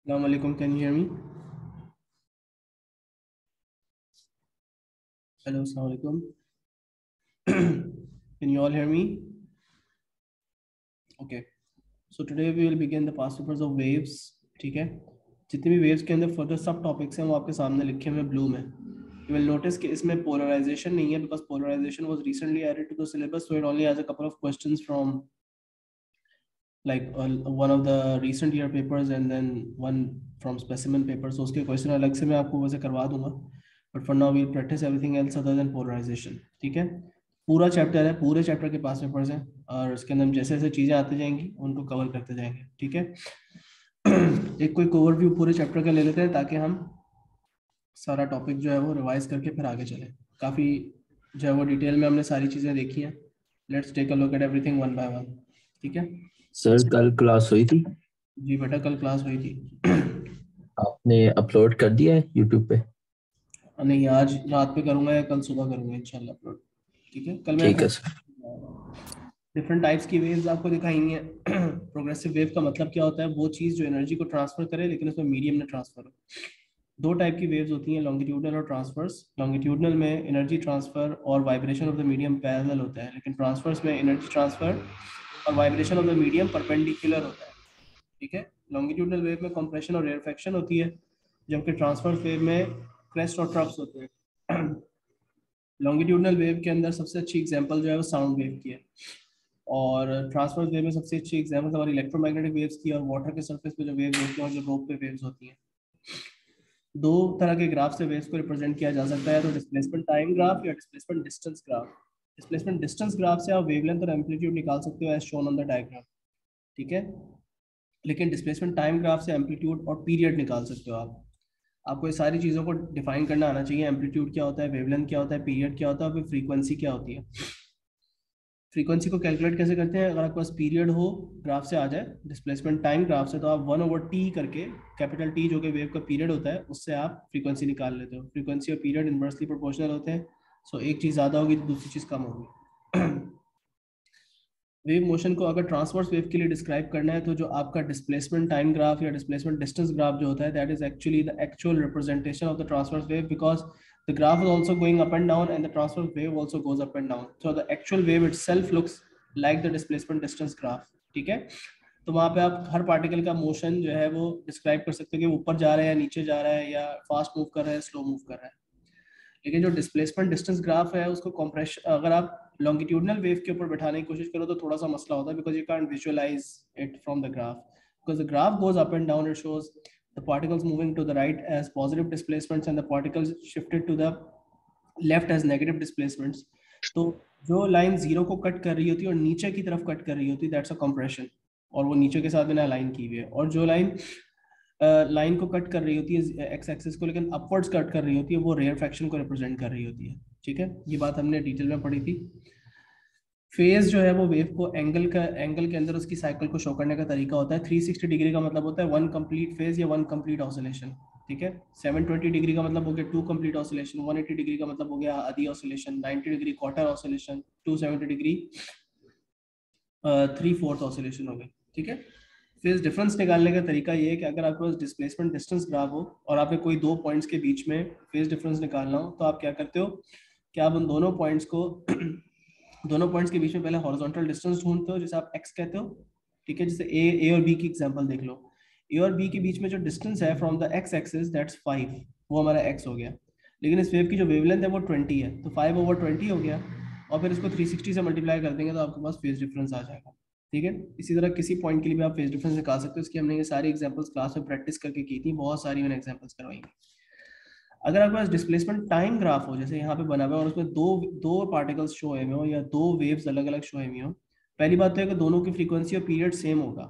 Assalamu alaikum. Can you hear me? Hello, assalamu alaikum. Can you all hear me? Okay. So today we will begin the past papers of waves. ठीक है, जितने भी waves के अंदर further सब topics हैं वो आपके सामने लिखे हुए blue में. You will notice कि इसमें polarization नहीं है because polarization was recently added to the syllabus, so it only has a couple of questions from like one of the recent year papers and then one from specimen papers. So उसके question अलग से मैं आपको वैसे करवा दूंगा. But for now we'll practice everything else other than polarization. ठीक है, पूरा चैप्टर है, पूरे चैप्टर के पास पेपर्स हैं और उसके अंदर हम जैसे जैसे चीज़ें आती जाएंगी उनको कवर करते जाएंगे. ठीक है, एक कोई ओवरव्यू पूरे चैप्टर का ले लेते हैं ताकि हम सारा टॉपिक जो है वो रिवाइज करके फिर आगे चलें. काफ़ी जो है वो डिटेल में हमने सारी चीज़ें देखी हैं. Let's take a look at everything one by one. ठीक है सर, कल क्लास हुई थी? जी बेटा, कल क्लास हुई थी. आपने अपलोड कर दिया है यूट्यूब पे? नहीं, आज रात पे करूँगा या कल सुबह करूँगा इंशाल्लाह अपलोड. ठीक है, कल मैं ठीक है सर. डिफरेंट टाइप्स की वेव्स आपको दिखाएंगे. प्रोग्रेसिव वेव का मतलब क्या होता है? वो चीज़ जो एनर्जी को ट्रांसफर करे लेकिन उसमें मीडियम में ट्रांसफर हो. दो टाइप की वेव्स होती हैं, लॉन्गिट्यूडनल और ट्रांसवर्स. लॉन्गिट्यूडनल में एनर्जी ट्रांसफर और vibration of the medium parallel होता है, लेकिन ट्रांसवर्स में एनर्जी ट्रांसफर और vibration of the medium perpendicular होता है. ठीक है, लॉन्गिट्यूडनल वेव में कंप्रेशन और रेयरफेक्शन होती है, जबकि ट्रांसवर्स वेव में क्रेस्ट और ट्रफ्स होते हैं. लॉन्गिट्यूडनल वेव के अंदर सबसे अच्छी एग्जांपल जो है वो साउंड वेव की है, और ट्रांसवर्स वेव में सबसे अच्छी एग्जांपल हमारी इलेक्ट्रोमैग्नेटिक वेव्स की और वाटर के सरफेस पे जो वेव्स होती हैं और जो रोप पे वेव्स होती हैं. दो तरह के ग्राफ से वेव्स को रिप्रेजेंट किया जा सकता है, तो डिस्प्लेसमेंट टाइम ग्राफ या displacement distance graph. Displacement distance graph से आप वेवलेंथ और एम्पलीट्यूड निकाल सकते हो as shown on the diagram. ठीक है, लेकिन डिस्प्लेसमेंट टाइम ग्राफ से एम्पलीट्यूड और पीरियड निकाल सकते हो आप. आपको ये सारी चीज़ों को डिफाइन करना आना चाहिए. एम्पलीट्यूड क्या होता है, वेवलेंथ क्या होता है, पीरियड क्या होता है, और फिर फ्रीक्वेंसी क्या होती है. फ्रीक्वेंसी को कैलकुलेट कैसे करते हैं? अगर आपके पास पीरियड हो, ग्राफ से आ जाए डिस्प्लेसमेंट टाइम ग्राफ से, तो आप 1/t करके, कैपिटल टी जो कि वेव का पीरियड होता है, उससे आप फ्रीक्वेंसी निकाल लेते हो. फ्रीक्वेंसी और पीरियड इनवर्सली प्रोपोर्शनल होते हैं. सो एक चीज़ ज़्यादा होगी तो दूसरी चीज़ कम होगी. वेव मोशन को अगर ट्रांसवर्स वेव के लिए डिस्क्राइब करना है तो जो आपका डिस्प्लेसमेंट टाइम ग्राफ या डिस्प्लेसमेंट डिस्टेंस ग्राफ जो होता है, that is actually the actual representation of the transverse wave, because the graph is also going up and down and the transverse wave also goes up and down. So the actual wave itself looks like the displacement distance graph. ठीक है, तो वहाँ पे आप हर particle का motion जो है वो डिस्क्राइब कर सकते हो कि ऊपर जा रहा है या नीचे जा रहा है या फास्ट मूव कर रहा है, स्लो मूव कर रहा है. लेकिन जो डिस्प्लेसमेंट डिस्टेंस ग्राफ है उसको कंप्रेशन, अगर आप लॉन्गिट्यूडनल वेव के ऊपर बैठाने की कोशिश करो तो थोड़ा सा मसला होता है, because you can't visualise it from the graph. Because the graph goes up and down, it shows the particles moving to the right as positive displacements and the particles shifted to the left as negative displacements. तो जो line zero को cut कर रही होती है और नीचे की तरफ कट कर रही होती है, दैट्स अ कंप्रेशन, और वो नीचे के साथ मैंने अलाइन की हुई है. और जो लाइन को कट कर रही होती है एक्स एक्सिस को, लेकिन अपवर्ड्स कट कर रही होती है, वो रेयरफेक्शन को रिप्रेजेंट कर रही होती है. ठीक है, ये बात हमने डिटेल में पढ़ी थी. फेज जो है वो वेव को एंगल के अंदर उसकी साइकिल को शो करने का तरीका होता है. 360 डिग्री का मतलब होता है वन कंप्लीट फेज या वन कंप्लीट ऑसिलेशन. ठीक है, 720 डिग्री का मतलब हो गया टू कंप्लीट ऑसिलेशन, 180 डिग्री का मतलब हो गया आधी oscillation, 90 degree quarter oscillation, 270 degree 3/4 oscillation हो गई. ठीक है, फेज डिफरेंस निकालने का तरीका ये है कि अगर आपके पास डिस्प्लेसमेंट डिस्टेंस ग्राफ हो और आपके कोई दो पॉइंट्स के बीच में फेज डिफरेंस निकालना हो, तो आप क्या करते हो कि आप उन दोनों पॉइंट्स को दोनों पॉइंट्स के बीच में पहले हॉरिजॉन्टल डिस्टेंस ढूंढते हो, जिसे आप एक्स कहते हो. ठीक है, जैसे ए और बी की एग्जांपल देख लो. ए और बी के बीच में जो डिस्टेंस है from the x axis, that's 5, वो हमारा एक्स हो गया. लेकिन इस वेव की जो वेवलेंथ है वो 20 है, तो 5/20 हो गया, और फिर इसको 360 से मल्टीप्लाई कर देंगे तो आपके पास फेज डिफरेंस आ जाएगा. ठीक है, इसी तरह किसी पॉइंट के लिए भी आप फेज डिफरेंस निकाल सकते हो. इसकी हमने ये सारी एग्जांपल्स क्लास में प्रैक्टिस करके की थी, बहुत सारी मैंने एग्जांपल्स करवाई. अगर आपके पास डिस्प्लेसमेंट टाइम ग्राफ हो, जैसे यहाँ पे बना हुआ है, और उसमें दो दो पार्टिकल्स शो हुए हो या दो वेव्स अलग अलग शो हुई हो, पहली बात तो है कि दोनों की फ्रीक्वेंसी और पीरियड सेम होगा,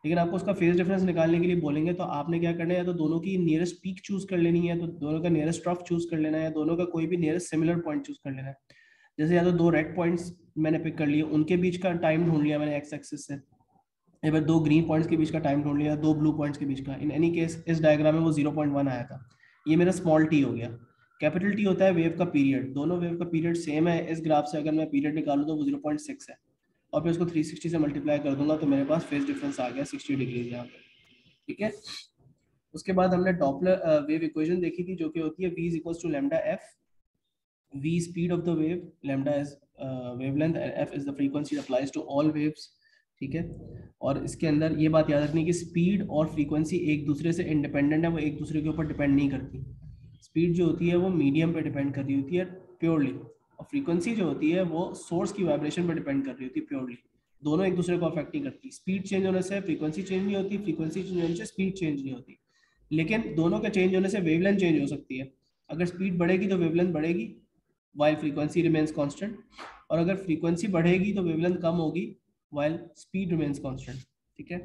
लेकिन आपको उसका फेज डिफरेंस निकालने के लिए बोलेंगे तो आपने क्या करना है, या तो दोनों की नियरेस्ट पीक चूज कर लेनी है, तो दोनों का नियरेस्ट ट्रफ चूज कर लेना है, या दोनों का कोई भी नियरेस्ट सिमिलर पॉइंट चूज कर लेना है. जैसे या तो दो रेड पॉइंट्स मैंने पिक कर लिए, उनके बीच का टाइम ढूंढ लिया मैंने एक्स एक्सिस से, या फिर दो ग्रीन पॉइंट्स के बीच का टाइम ढूंढ लिया, दो ब्लू पॉइंट्स के बीच का. इन एनी केस इस डायग्राम में वो 0.1 आया था, ये मेरा स्मॉल टी हो गया. कैपिटल टी होता है वेव का पीरियड, दोनों वेव का पीरियड सेम है. इस ग्राफ से अगर मैं पीरियड निकालूं तो वो 0.6 है, और फिर उसको 360 से मल्टीप्लाई कर दूंगा तो मेरे पास फेज डिफरेंस आ गया 60 डिग्री यहाँ पे. ठीक है, उसके बाद हमने डॉपलर वेव इक्वेशन देखी थी जो कि होती है v is equal to lambda f, v speed of the wave, lambda is wavelength, f is the frequency applies to all waves, ठीक है। और इसके अंदर ये बात याद रखनी कि स्पीड और फ्रीक्वेंसी एक दूसरे से इंडिपेंडेंट है, वो एक दूसरे के ऊपर डिपेंड नहीं करती। स्पीड जो होती है वो मीडियम पे डिपेंड कर रही होती है प्योरली, और फ्रीक्वेंसी जो होती है वो सोर्स की वाइब्रेशन पर डिपेंड कर रही होती है प्योरली। दोनों एक दूसरे को अफेक्ट नहीं करती। स्पीड चेंज होने से फ्रीक्वेंसी चेंज नहीं होती, फ्रीक्वेंसी चेंज होने से स्पीड चेंज नहीं होती, लेकिन दोनों के चेंज होने से वेवलेंथ चेंज हो सकती है। अगर स्पीड बढ़ेगी तो वेवलेंथ बढ़ेगी while frequency remains constant, और अगर फ्रीक्वेंसी बढ़ेगी तो वेवलेंथ कम होगी while speed remains constant, ठीक है।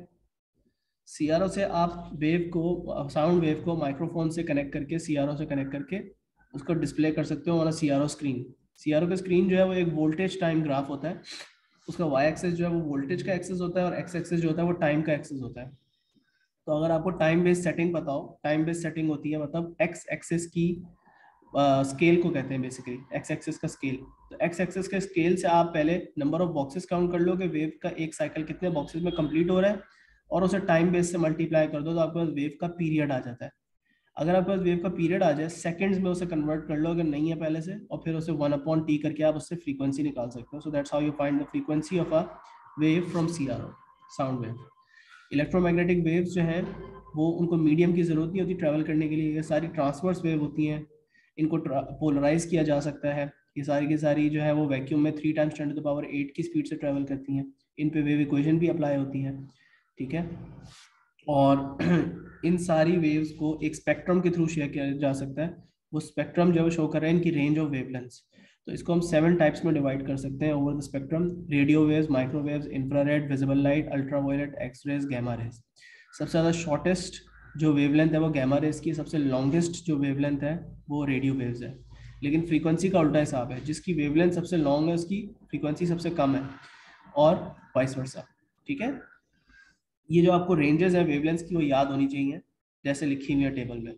सीआरओ से आप वेव को, साउंड वेव को माइक्रोफोन से कनेक्ट करके, सीआरओ से कनेक्ट करके उसको डिस्प्ले कर सकते हो ऑन सीआरओ स्क्रीन। सीआरओ का स्क्रीन जो है वो एक वोल्टेज टाइम ग्राफ होता है, उसका वाई एक्सेस जो है वो वोल्टेज का एक्सेस होता है और एक्स एक्सेस जो होता है वो टाइम का एक्सेस होता है। तो अगर आपको टाइम बेस्ड सेटिंग पता हो, टाइम बेस्ड सेटिंग होती है मतलब एक्स एक्सेस की स्केल को कहते हैं बेसिकली, एक्स एक्सेस का स्केल। तो एक्स एक्सेस के स्केल से आप पहले नंबर ऑफ बॉक्सेस काउंट कर लो कि वेव का एक साइकिल कितने बॉक्सेस में कंप्लीट हो रहा है, और उसे टाइम बेस से मल्टीप्लाई कर दो तो आपके पास वेव का पीरियड आ जाता है। अगर आपके पास वेव का पीरियड आ जाए, सेकंड्स में उसे कन्वर्ट कर लो अगर नहीं है पहले से, और फिर उसे 1/t करके आप उससे फ्रीक्वेंसी निकाल सकते हो। So that's how you find the frequency of a wave from CRO, sound wave. Electromagnetic waves जो हैं वो, उनको मीडियम की जरूरत नहीं होती ट्रैवल करने के लिए, ये सारी ट्रांसवर्स वेव होती हैं, इनको पोलराइज किया जा सकता है। ये सारी की सारी जो है वो वैक्यूम में 3 × 10⁸ की स्पीड से ट्रैवल करती हैं। इन पे वेव इक्वेशन भी अप्लाई होती है, ठीक है। और इन सारी वेव्स को एक स्पेक्ट्रम के थ्रू शेयर किया जा सकता है। वो स्पेक्ट्रम जो है शो कर रहे हैं इनकी रेंज ऑफ वेवलेंथ्स। तो इसको हम 7 टाइप्स में डिवाइड कर सकते हैं over the spectrum: radio waves, microwaves, infrared, visible light, ultraviolet, x-rays, gamma rays. सबसे ज़्यादा शॉर्टेस्ट जो वेवलेंथ है वो गामा रेज की, सबसे लॉन्गेस्ट जो वेवलेंथ है वो रेडियो वेव्स है। लेकिन फ्रीक्वेंसी का उल्टा हिसाब है, जिसकी वेवलेंथ सबसे लॉन्ग है उसकी फ्रीक्वेंसी सबसे कम है, और वाइस वर्सा, ठीक है। ये जो आपको रेंजेस है वेवलेंथ्स की वो याद होनी चाहिए जैसे लिखी हुई है टेबल में,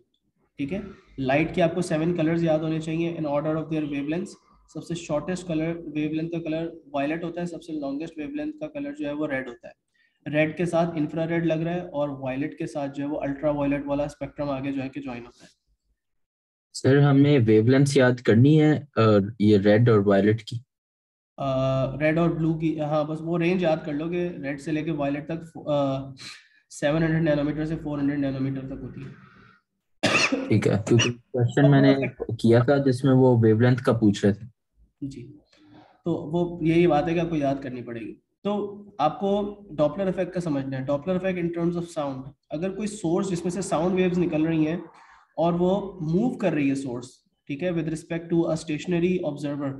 ठीक है। लाइट के आपको 7 कलर्स याद होने चाहिए in order of their wavelengths. सबसे शॉर्टेस्ट कलर वेवलेंथ का कलर वायलेट होता है, सबसे लॉन्गेस्ट वेवलेंथ का कलर जो है वो रेड होता है। रेड के साथ इंफ्रारेड लग रहा है, और वायलेट के साथ जो है वो अल्ट्रा वायलेट वाला स्पेक्ट्रम आगे जो है कि ज्वाइन होता है। सर हमें वेवलेंथ याद करनी है ये रेड और वायलेट की? रेड और ब्लू की, हाँ बस वो रेंज याद कर लो कि रेड से लेके वायलेट तक 700 नैनोमीटर से 400 नैनोमीटर तक होती है। ठीक है, क्योंकि क्वेश्चन डॉपलर मैंने इफेक्ट, किया था जिसमें वो वेवलेंथ का पूछ रहे थे। जी, तो वो यही बात है कि आपको याद करनी पड़ेगी। तो आपको डॉपलर इफेक्ट का समझना है। Doppler effect in terms of sound, अगर कोई सोर्स जिसमें से साउंड वेव्स निकल रही हैं और वो मूव कर रही है सोर्स, ठीक है, with respect to a stationary observer,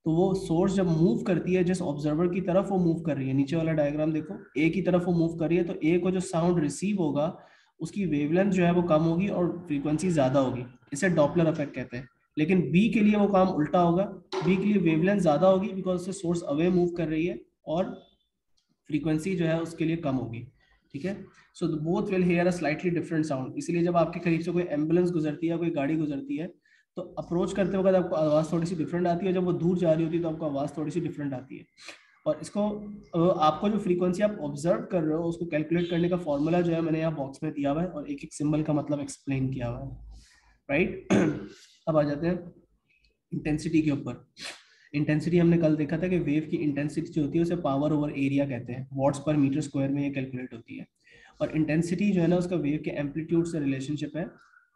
तो वो सोर्स जब मूव करती है जिस ऑब्जर्वर की तरफ वो मूव कर रही है, नीचे वाला डायग्राम देखो, ए की तरफ वो मूव कर रही है, तो ए को जो साउंड रिसीव होगा उसकी वेवलेंथ जो है वो कम होगी और फ्रीक्वेंसी ज्यादा होगी। इसे डॉपलर इफेक्ट कहते हैं। लेकिन बी के लिए वो काम उल्टा होगा, बी के लिए वेवलेंथ ज्यादा होगी बिकॉज से सोर्स अवे मूव कर रही है, और फ्रीक्वेंसी जो है उसके लिए कम होगी, ठीक है। So both will hear a slightly different sound. इसलिए जब आपके करीब से कोई एम्बुलेंस गुजरती है, कोई गाड़ी गुजरती है, तो अप्रोच करते वक्त आपको आवाज़ थोड़ी सी डिफरेंट आती है, जब वो दूर जा रही होती है तो आपको आवाज़ थोड़ी सी डिफरेंट आती है। और इसको आपको जो फ्रीक्वेंसी आप ऑब्जर्व कर रहे हो उसको कैलकुलेट करने का फॉर्मूला जो है मैंने यहाँ बॉक्स में दिया हुआ है, और एक एक सिंबल का मतलब एक्सप्लेन किया हुआ है, राइट। अब आ जाते हैं इंटेंसिटी के ऊपर। इंटेंसिटी हमने कल देखा था कि वेव की इंटेंसिटी जो होती है उसे पावर ओवर एरिया कहते हैं, वॉट्स पर मीटर स्क्वायर में ये कैलकुलेट होती है। और इंटेंसिटी जो है ना उसका वेव के एम्पलीट्यूड से रिलेशनशिप है,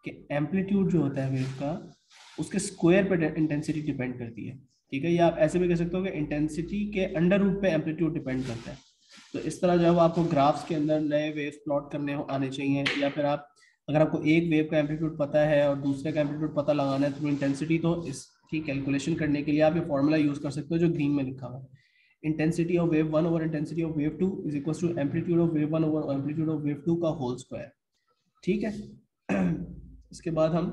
कि एम्पलीट्यूड जो होता है वेव का उसके स्क्वायर पर इंटेंसिटी डिपेंड करती है, ठीक है। या आप ऐसे भी कह सकते हो कि इंटेंसिटी के अंडर रूट पे एम्पलीट्यूड डिपेंड करता है। तो इस तरह जब आपको ग्राफ्स के अंदर नए वेव प्लॉट करने आने चाहिए, या फिर आप अगर आपको एक वेव का एम्पलीट्यूड पता है और दूसरे का एम्पलीट्यूड पता लगाना है थ्रू इंटेंसिटी, तो इसकी कैलकुलेशन करने के लिए आप ये फॉर्मूला यूज कर सकते हो जो ग्रीन में लिखा हुआ है। Intensity of wave 1 over intensity of wave 2 is equal to amplitude of wave 1 over amplitude of wave 2 का होल स्क्वायर, ठीक है। इसके बाद हम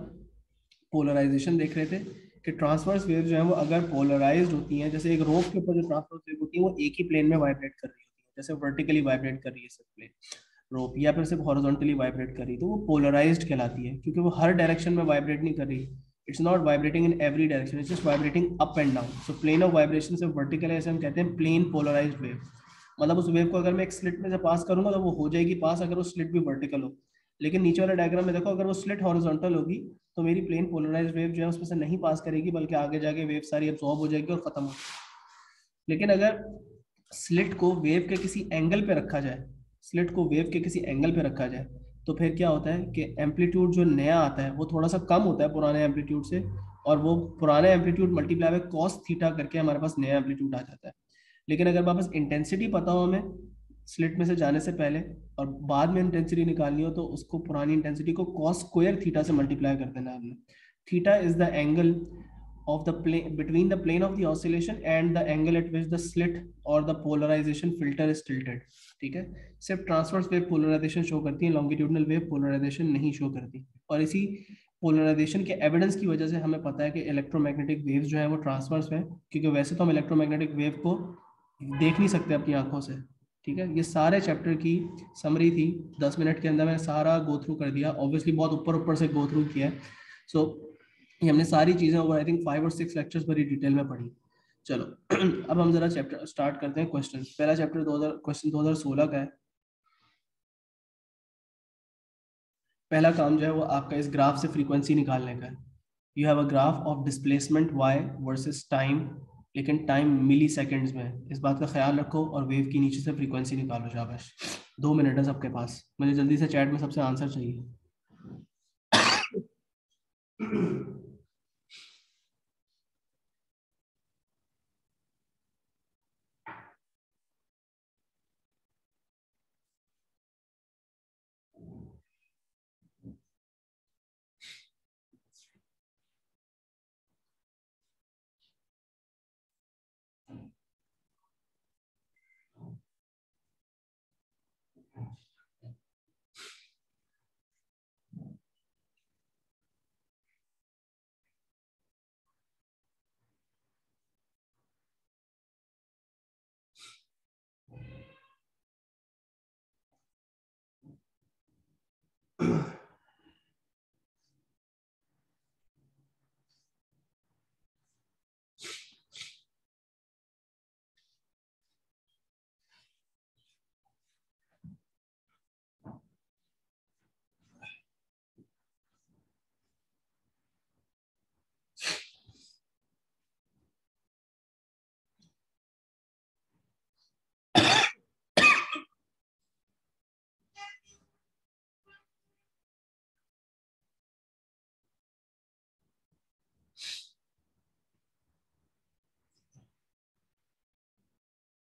पोलराइजेशन देख रहे थे कि ट्रांसवर्स वेव जो है वो अगर पोलराइज्ड होती हैं, जैसे एक रोप के ऊपर जो ट्रांसवर्स वेव होती है वो एक ही प्लेन में वाइब्रेट कर रही होती है, जैसे वर्टिकली वाइब्रेट कर रही है सिर्फ प्लेन रोप, या फिर सिर्फ हॉरिजॉन्टली वाइब्रेट कर रही है, तो वो पोलराइज्ड कहलाती है, क्योंकि वो हर डायरेक्शन में वाइब्रेट नहीं कर रही। It's not vibrating in every direction, it's just vibrating up and down. So plane of vibration से वर्टिकल है, ऐसे हम कहते हैं प्लेन पोलराइज्ड वेव। मतलब उस वेव को अगर मैं एक स्लिट में से पास करूंगा तो वो हो जाएगी पास, अगर वो स्लिट भी वर्टिकल हो। लेकिन नीचे वाले डायग्राम में देखो, अगर वो स्लिट हॉरिजॉन्टल होगी तो मेरी प्लेन पोलराइज्ड वेव जो है उसमें से नहीं पास करेगी, बल्कि आगे जाके वेव सारी एब्जॉर्ब हो जाएगी और खत्म हो जाएगी। लेकिन अगर स्लिट को वेव के किसी एंगल पे रखा जाए, स्लिट को वेव के किसी एंगल पे रखा जाए, तो फिर क्या होता है कि एम्पलीट्यूड जो नया आता है वो थोड़ा सा कम होता है पुराने एम्पलीट्यूड से, और वो पुराने एम्पलीट्यूड मल्टीप्लाई में कॉस थीटा करके हमारे पास नया एम्पलीट्यूड आ जाता है। लेकिन अगर वापस इंटेंसिटी पता हो हमें स्लिट में से जाने से पहले, और बाद में इंटेंसिटी निकालनी हो, तो उसको पुरानी इंटेंसिटी को कॉस स्क्वायर थीटा से मल्टीप्लाई कर देना है हमने। Theta is the angle of the plane between the plane of the oscillation and the angle at which the slit or the polarization filter is tilted। ठीक है, सिर्फ transverse wave polarisation show करती है, longitudinal wave polarisation नहीं show करती। और इसी polarisation के एविडेंस की वजह से हमें पता है कि इलेक्ट्रोमैग्नेटिक वेव्स जो है वो ट्रांसवर्स है, क्योंकि वैसे तो हम इलेक्ट्रोमैग्नेटिक वेव को देख नहीं सकते अपनी आंखों से। ठीक है, ये सारे चैप्टर की समरी थी, 10 मिनट के अंदर मैंने सारा गो थ्रू कर दिया, ऑब्वियसली बहुत ऊपर ऊपर से गो थ्रू किया है। सो ये हमने सारी चीजें ओवर आई थिंक 5 और 6 लेक्चर्स बड़ी डिटेल में पढ़ी। चलो अब हम जरा चैप्टर स्टार्ट करते हैं। क्वेश्चन, पहला चैप्टर 2000 क्वेश्चन 2016 का है। पहला काम जो है वो आपका इस ग्राफ से फ्रीक्वेंसी निकालने का है। You have a graph of displacement y versus time, लेकिन टाइम मिली सेकेंड्स में है, इस बात का ख्याल रखो, और वेव की नीचे से फ्रीक्वेंसी निकालो। शाबाश, 2 मिनट है सबके पास, मुझे जल्दी से चैट में सबसे आंसर चाहिए।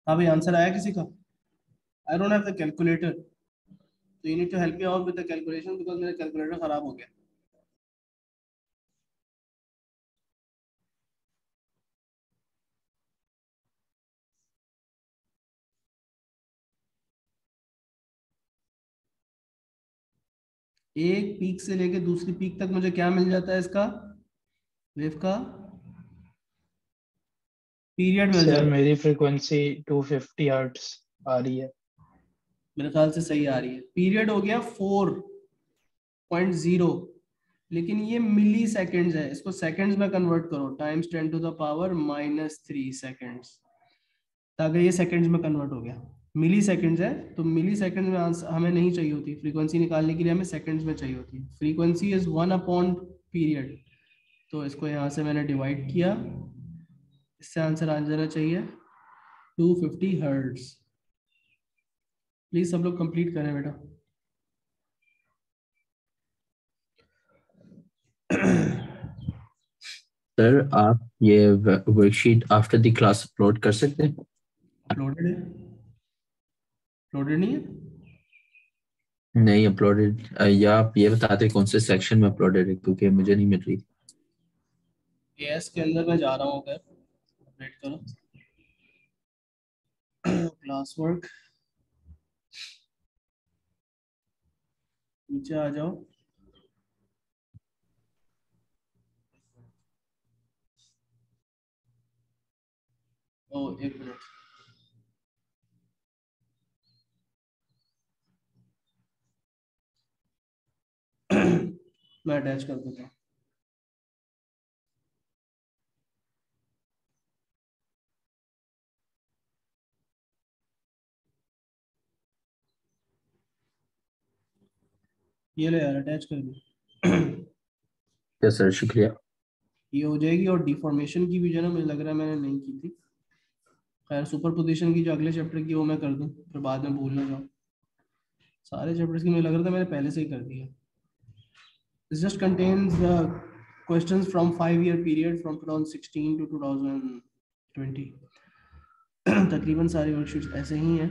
हाँ भाई, आंसर आया किसी का? I don't have the calculator, तो you need to help me out with the calculation, because मेरा कैलकुलेटर खराब हो गया। एक पीक से लेके दूसरी पीक तक मुझे क्या मिल जाता है इसका, वेव का पीरियड मिल सर जाता है। मेरी फ्रीक्वेंसी 250 हर्ट्ज आ रही है। मेरे ख्याल से सही आ रही है। पीरियड हो गया 4.0, लेकिन ये मिली सेकेंड्स है, इसको सेकेंड्स में कन्वर्ट करो, टाइम्स 10⁻³ ताकि ये सेकेंड्स में कन्वर्ट हो गया। मिली सेकेंड्स है, तो मिली सेकेंड्स में आंसर हमें नहीं चाहिए होती, फ्रीक्वेंसी निकालने के लिए हमें सेकेंड्स में चाहिए होती है। फ्रीक्वेंसी इज 1/पीरियड, तो इसको यहाँ से मैंने डिवाइड किया, इससे आंसर आ जाना चाहिए 250 हर्ट्ज। प्लीज सब लोग कंप्लीट करें बेटा। सर आप ये worksheet after the class upload कर सकते हैं? अपलोडेड है? अपलोडेड नहीं है? नहीं अपलोडेड, या आप ये बताते कौन से सेक्शन में अपलोडेड है, क्योंकि मुझे नहीं मिल रही। एएस के अंदर मैं जा रहा हूँ, अगर वेट करो। क्लास वर्क, नीचे आ जाओ। ओ एक मिनट, मैं अटैच कर देता हूँ। ये ले यार, अटैच कर दो। यस सर, शुक्रिया। ये हो जाएगी। और डिफॉर्मेशन की भी जो है ना, मुझे लग रहा है मैंने नहीं की थी। खैर, सुपर पोजिशन की जो अगले चैप्टर की वो मैं कर दूं, फिर बाद में भूल ना जाऊँ। सारे चैप्टर्स की मुझे लग रहा था मैंने पहले से ही कर दिया। This just contains the questions from 5 year period from 2016 to 2020। तकरीबन सारी वर्कशीट्स ऐसे ही हैं।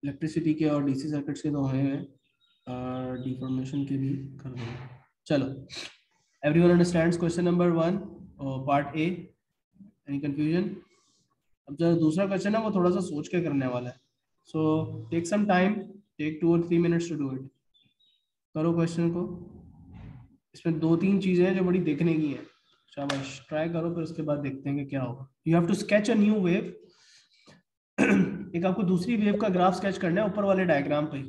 इलेक्ट्रिसिटी के और डीसी सर्किट्स के तो हैं, और डिफॉर्मेशन के भी कर देंगे। चलो, everyone understands question number 1 part A? Any confusion? अब जो दूसरा क्वेश्चन है वो थोड़ा सा सोच के करने वाला है। So take some time, take 2 or 3 minutes to do it. करो क्वेश्चन को। इसमें 2-3 चीजें हैं जो बड़ी देखने की हैं। शाबाश, ट्राई करो, फिर उसके बाद देखते हैं कि क्या होगा। You have to sketch a new wave. एक आपको दूसरी वेव का ग्राफ स्केच करना है ऊपर वाले डायग्राम पे।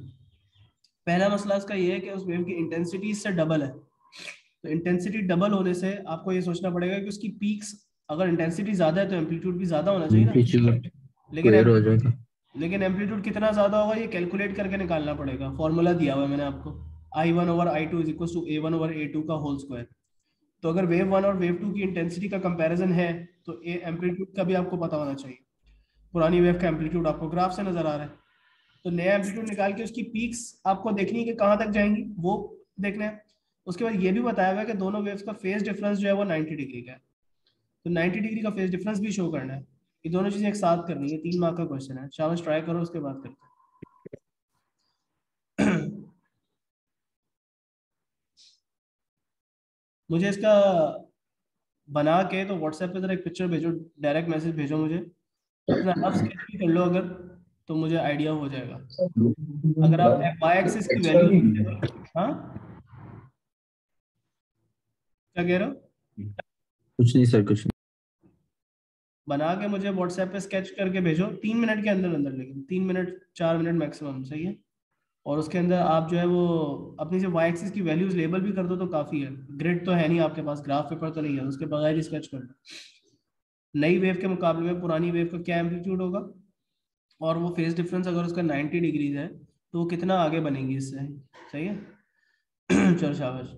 पहला मसला इसका ये है कि उस वेव की इंटेंसिटी इससे डबल है। तो इंटेंसिटी डबल होने से आपको ये सोचना पड़ेगा कि उसकी पीक्स, अगर इंटेंसिटी ज्यादा है तो एम्पलीट्यूड भी ज्यादा होना चाहिए ना। एम्पलीट्यूड लेकिन स्क्वायर हो जाएगा। लेकिन एम्पलीट्यूड कितना ज्यादा होगा ये कैलकुलेट करके निकालना पड़ेगा। फॉर्मूला दिया हुआ है मैंने आपको, I1/I2 is equal to A1/A2 का होल स्क्वायर। तो अगर वेव 1 और वेव 2 की इंटेंसिटी का कंपैरिजन है तो एम्पलीट्यूड का भी आपको पता होना चाहिए। पुरानी वेव का एम्पलीट्यूड आपको ग्राफ से नजर आ रहा है, तो नया एम्पलीट्यूड निकाल के उसकी पीक्स आपको देखनी है कि कहाँ तक जाएंगी, वो देखना है। उसके बाद ये भी बताया हुआ है कि दोनों वेव्स का फेज डिफरेंस जो है वो 90 डिग्री का है। तो 90 डिग्री का फेज डिफरेंस भी शो करना है। ये दोनों चीजें एक साथ करनी है। 3 मार्क का क्वेश्चन है। शाबाश, ट्राई करो, उसके बाद करते हैं। मुझे इसका बना के तो व्हाट्सएप पे जरा एक पिक्चर भेजो, डायरेक्ट मैसेज भेजो मुझे। अपना रफ स्केच भी कर लो अगर, तो मुझे आइडिया हो जाएगा। अगर आप वाई एक्सिस की वैल्यू देखते हो। हाँ, क्या कह रहे हो? कुछ नहीं सर, कुछ नहीं। बना के मुझे व्हाट्सएप पे स्केच करके भेजो 3 मिनट के अंदर अंदर, लेकिन 3 मिनट 4 मिनट मैक्सिमम, सही है। और उसके अंदर आप जो है वो अपनी जो वाई एक्सिस की वैल्यूज लेबल भी कर दो तो काफी है। ग्रिड तो है नहीं आपके पास, ग्राफ पेपर तो नहीं है, उसके बगैर ही स्केच कर लो। नई वेव के मुकाबले में पुरानी वेव का क्या एम्पलीट्यूड होगा, और वो फेज डिफरेंस अगर उसका 90 डिग्रीज है तो वो कितना आगे बनेगी इससे, सही है। चलो शाबाश।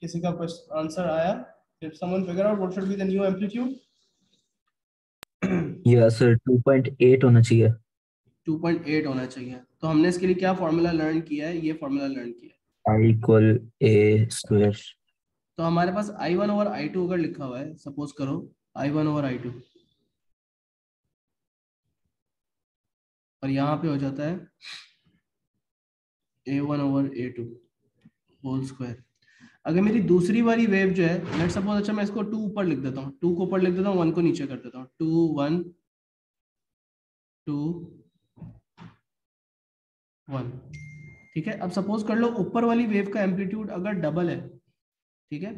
किसी का आंसर आया? Did someone figure out what should be the new amplitude? Yes sir, 2.8 होना चाहिए। 2.8 होना चाहिए। तो हमने इसके लिए क्या फॉर्मूला लर्न किया है, ये फॉर्मूला लर्न किया है। I equal a square। तो हमारे पास I1 ओवर I2 अगर लिखा हुआ है, सपोज करो I1 ओवर I2, और यहाँ पे हो जाता है A1 over A2 whole square. अगर मेरी दूसरी वाली वेव जो है, लेट सपोज, अच्छा मैं इसको 2 ऊपर लिख देता हूँ, 2 को ऊपर लिख देता हूँ, 1 को नीचे कर देता हूँ, 2 1 2 1। ठीक है, अब सपोज कर लो ऊपर वाली वेव का एम्पलीट्यूड अगर डबल है, ठीक है,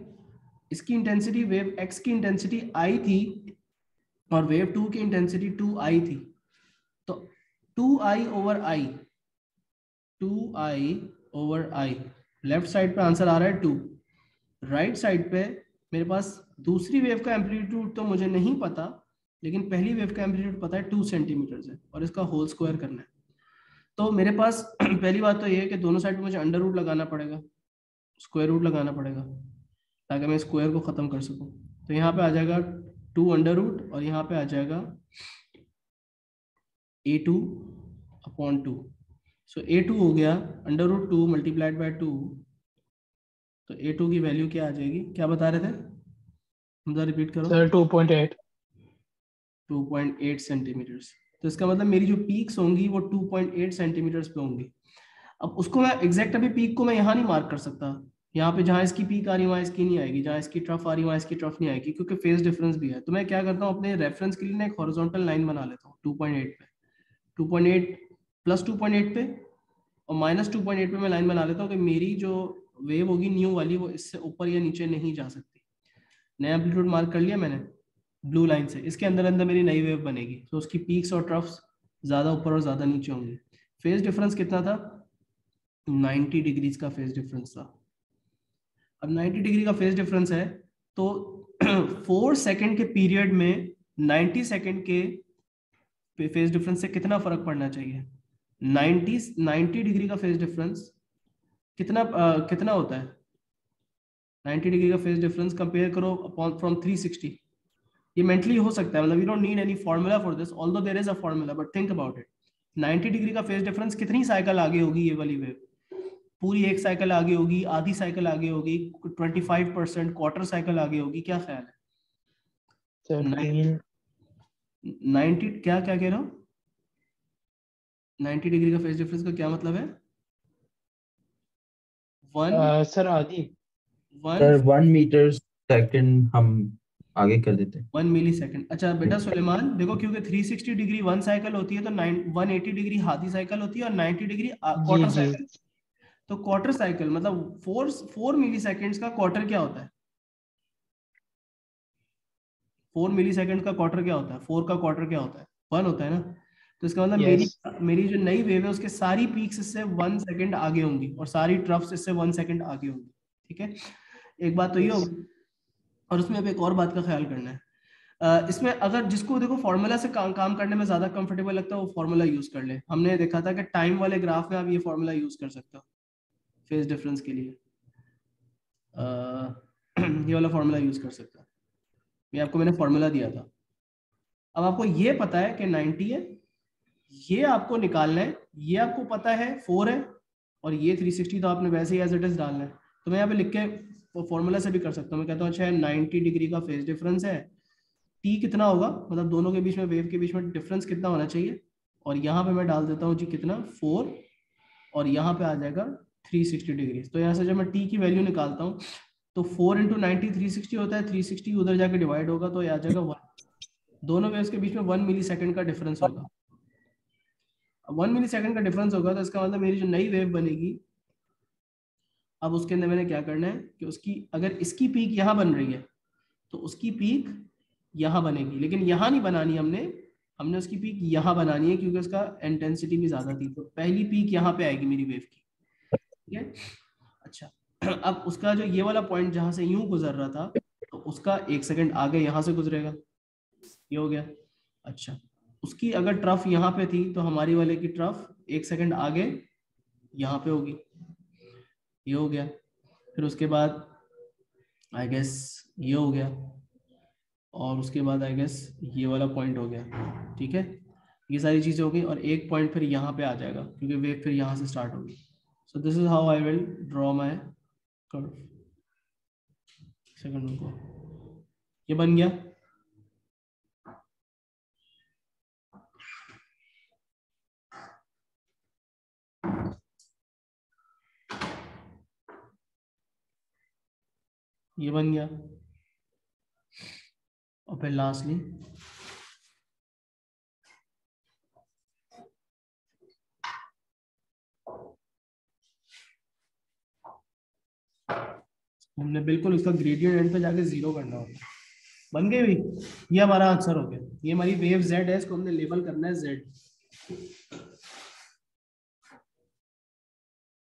इसकी इंटेंसिटी वेव x की इंटेंसिटी I थी और वेव 2 की इंटेंसिटी 2I थी, तो 2I over I, 2I over I, left side पे आंसर आ रहा है 2, राइट साइड पे मेरे पास दूसरी वेव का एम्पलीट्यूड तो मुझे नहीं पता, लेकिन पहली वेव का एम्पलीट्यूड पता है 2 सेंटीमीटर है, और इसका होल स्क्वायर करना है। तो मेरे पास पहली बात तो ये है कि दोनों साइड पे मुझे अंडर रूट लगाना पड़ेगा, स्क्वायर रूट लगाना पड़ेगा, ताकि मैं स्क्वायर को खत्म कर सकूं। तो यहाँ पे आ जाएगा 2 अंडर रूट, और यहाँ पे आ जाएगा A2 अपॉन 2। सो A2 हो गया अंडर रूट 2 मल्टीप्लाइड बाय 2। तो A2 की वैल्यू क्या आ जाएगी, क्या बता रहे थे, हम रिपीट करो। सर 2.8। 2.8 सेंटीमीटर्स। तो इसका मतलब मेरी जो पीक्स होंगी वो 2.8 सेंटीमीटर्स पे होंगी। अब उसको मैं एग्जैक्ट, अभी पीक को मैं यहाँ नहीं मार्क कर सकता, यहाँ पे जहाँ इसकी पीक आ रही है वहाँ इसकी नहीं आएगी, जहाँ इसकी ट्रफ आ रही है वहाँ इसकी ट्रफ नहीं आएगी, क्योंकि फेज डिफरेंस भी है। तो मैं क्या करता हूँ, अपने रेफरेंस के लिए ना एक हॉरिजॉन्टल लाइन बना लेता हूँ 2.8 पे, 2.8 प्लस 2.8 पे और माइनस 2.8 पे मैं लाइन बना लेता हूँ कि मेरी जो वेव होगी न्यू वाली वो इससे ऊपर या नीचे नहीं जा सकती। नया एम्पलीट्यूड मार्क कर लिया मैंने ब्लू लाइन से, इसके अंदर अंदर मेरी नई वेव बनेगी, तो उसकी पीक्स और ट्रफ्स ज्यादा ऊपर और ज्यादा नीचे होंगे। फेज डिफरेंस कितना था, 90 डिग्रीज का फेज डिफरेंस था। अब 90 डिग्री का फेज डिफरेंस है, तो 4 सेकंड के पीरियड में 90 सेकंड के फेज डिफरेंस से कितना फर्क पड़ना चाहिए। 90 डिग्री का फेज डिफरेंस कितना होता है, 90 डिग्री का फेज डिफरेंस कंपेयर करो फ्रॉम 360। ये मेंटली हो सकता है, मतलब you don't need any formula for this, although there is a formula, but think about it. 90 degree का फेज डिफरेंस कितनी साइकिल आगे होगी ये वाली वेव, पूरी एक साइकिल आगे होगी, आधी साइकिल आगे होगी, 25%, क्वार्टर साइकिल आगे होगी, क्या ख्याल है। सर 90 क्या क्या कह रहा हूँ, 90 डिग्री का फेज डिफरेंस का क्या मतलब है, सर आदि। सर 1 1 मीटर सेकंड हम आगे कर देते हैं। 1 मिली सेकेंड। अच्छा बेटा सुलेमान देखो, क्योंकि 360 डिग्री 1 साइकिल होती है, तो 180 डिग्री आधी साइकिल होती है और 90 डिग्री जी क्वार्टर जी। साइकिल। तो क्वार्टर साइकिल मतलब 4 मिली सेकेंड्स का क्वार्टर क्या होता है, 4 मिली सेकेंड का क्वार्टर क्या होता है, 4 का क्वार्टर क्या होता है, 1 होता है ना। तो इसका मतलब मेरी यस मेरी जो नई वेव है उसके सारी पीक्स इससे 1 सेकेंड आगे होंगी और सारी ट्रफ्स इससे 1 सेकेंड आगे होंगी। ठीक है, एक बात तो ये यस। होगी। और उसमें अब एक और बात का ख्याल करना है, इसमें अगर जिसको देखो फॉर्मूला से काम करने में ज्यादा कंफर्टेबल लगता है वो फॉर्मूला यूज कर ले। हमने देखा था कि टाइम वाले ग्राफ में आप ये फॉर्मूला यूज कर सकते हो फेज डिफरेंस के लिए, ये वाला फॉर्मूला यूज कर सकते हो, ये आपको मैंने फॉर्मूला दिया था। अब आपको ये पता है कि 90 है, ये आपको निकालना है, ये आपको पता है 4 है, और ये 360 तो आपने वैसे ही एज इट इज डालना है। तो मैं यहाँ पे लिख के फॉर्मूला से भी कर सकता हूँ, मैं कहता हूँ अच्छा 90 डिग्री का फेज डिफरेंस है, टी कितना होगा, मतलब दोनों के बीच में वेव के बीच में डिफरेंस कितना होना चाहिए, और यहाँ पे मैं डाल देता हूँ जी कितना 4, और यहाँ पे आ जाएगा 360 डिग्री। तो यहाँ से जब मैं टी की वैल्यू निकालता हूँ तो 4 इंटू 90 360 होता है, 360 उधर जाके डिवाइड होगा तो ये आ जाएगा 1। दोनों वेव्स के बीच में 1 मिली सेकेंड का डिफरेंस होगा। 1 मिली सेकेंड का डिफरेंस होगा तो इसका मतलब मेरी जो नई वेव बनेगी, अब उसके अंदर मैंने क्या करना है कि उसकी अगर इसकी पीक यहाँ बन रही है तो उसकी पीक यहाँ बनेगी, लेकिन यहाँ नहीं बनानी हमने हमने उसकी पीक यहाँ बनानी है क्योंकि उसका इंटेंसिटी भी ज्यादा थी। तो पहली पीक यहाँ पे आएगी मेरी वेव की, ठीक है। अच्छा, अब उसका जो ये वाला पॉइंट जहां से यूं गुजर रहा था तो उसका 1 सेकंड आगे यहाँ से गुजरेगा, ये हो गया। अच्छा, उसकी अगर ट्रफ यहाँ पे थी तो हमारी वाले की ट्रफ 1 सेकंड आगे यहाँ पे होगी, ये हो गया। फिर उसके बाद आई गेस ये हो गया, और उसके बाद आई गेस ये वाला पॉइंट हो गया, ठीक है। ये सारी चीजें हो गई, और एक पॉइंट फिर यहाँ पे आ जाएगा क्योंकि वेव फिर यहाँ से स्टार्ट होगी। So this is how I will draw my curve. Second को ये बन गया। ये बन गया। और फिर लास्टली हमने बिल्कुल उसका ग्रेडियंट एंड पे जाके जीरो करना होता है। बन गई भाई, ये हमारा आंसर हो गया। ये हमारी वेव जेड है, इसको हमने लेबल करना है Z.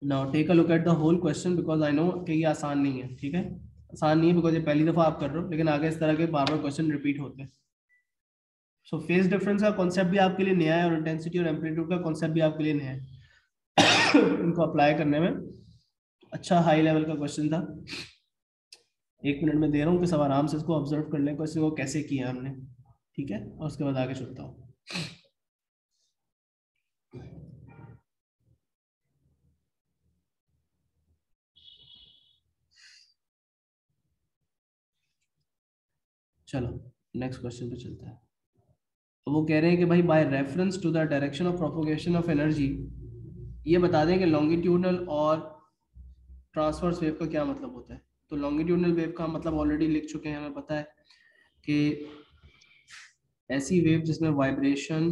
Now take a look at the whole question because I know कि ये आसान नहीं है। ठीक है, आसान नहीं है बिकॉज ये पहली दफा आप कर रहे हो, लेकिन आगे इस तरह के बार बार क्वेश्चन रिपीट होते हैं। सो फेज डिफरेंस का कॉन्सेप्ट भी आपके लिए नया है और इंटेंसिटी और एम्पलीट्यूड का कॉन्सेप्ट भी आपके लिए नया है। इनको अप्लाई करने में अच्छा हाई लेवल का क्वेश्चन था। 1 मिनट में दे रहा हूँ कि सब आराम से इसको ऑब्जर्व कर लें क्वेश्चन को कैसे किया हमने। ठीक है, और उसके बाद आगे चलता हूँ। चलो नेक्स्ट क्वेश्चन पे चलते हैं। तो वो कह रहे हैं कि भाई by reference to the direction of propagation of energy, ये बता दें कि लॉन्गिट्यूडनल और ट्रांसवर्स वेव का क्या मतलब होता है। तो लॉन्गिट्यूडनल वेव का मतलब ऑलरेडी लिख चुके हैं, हमें पता है कि ऐसी वेव जिसमें vibration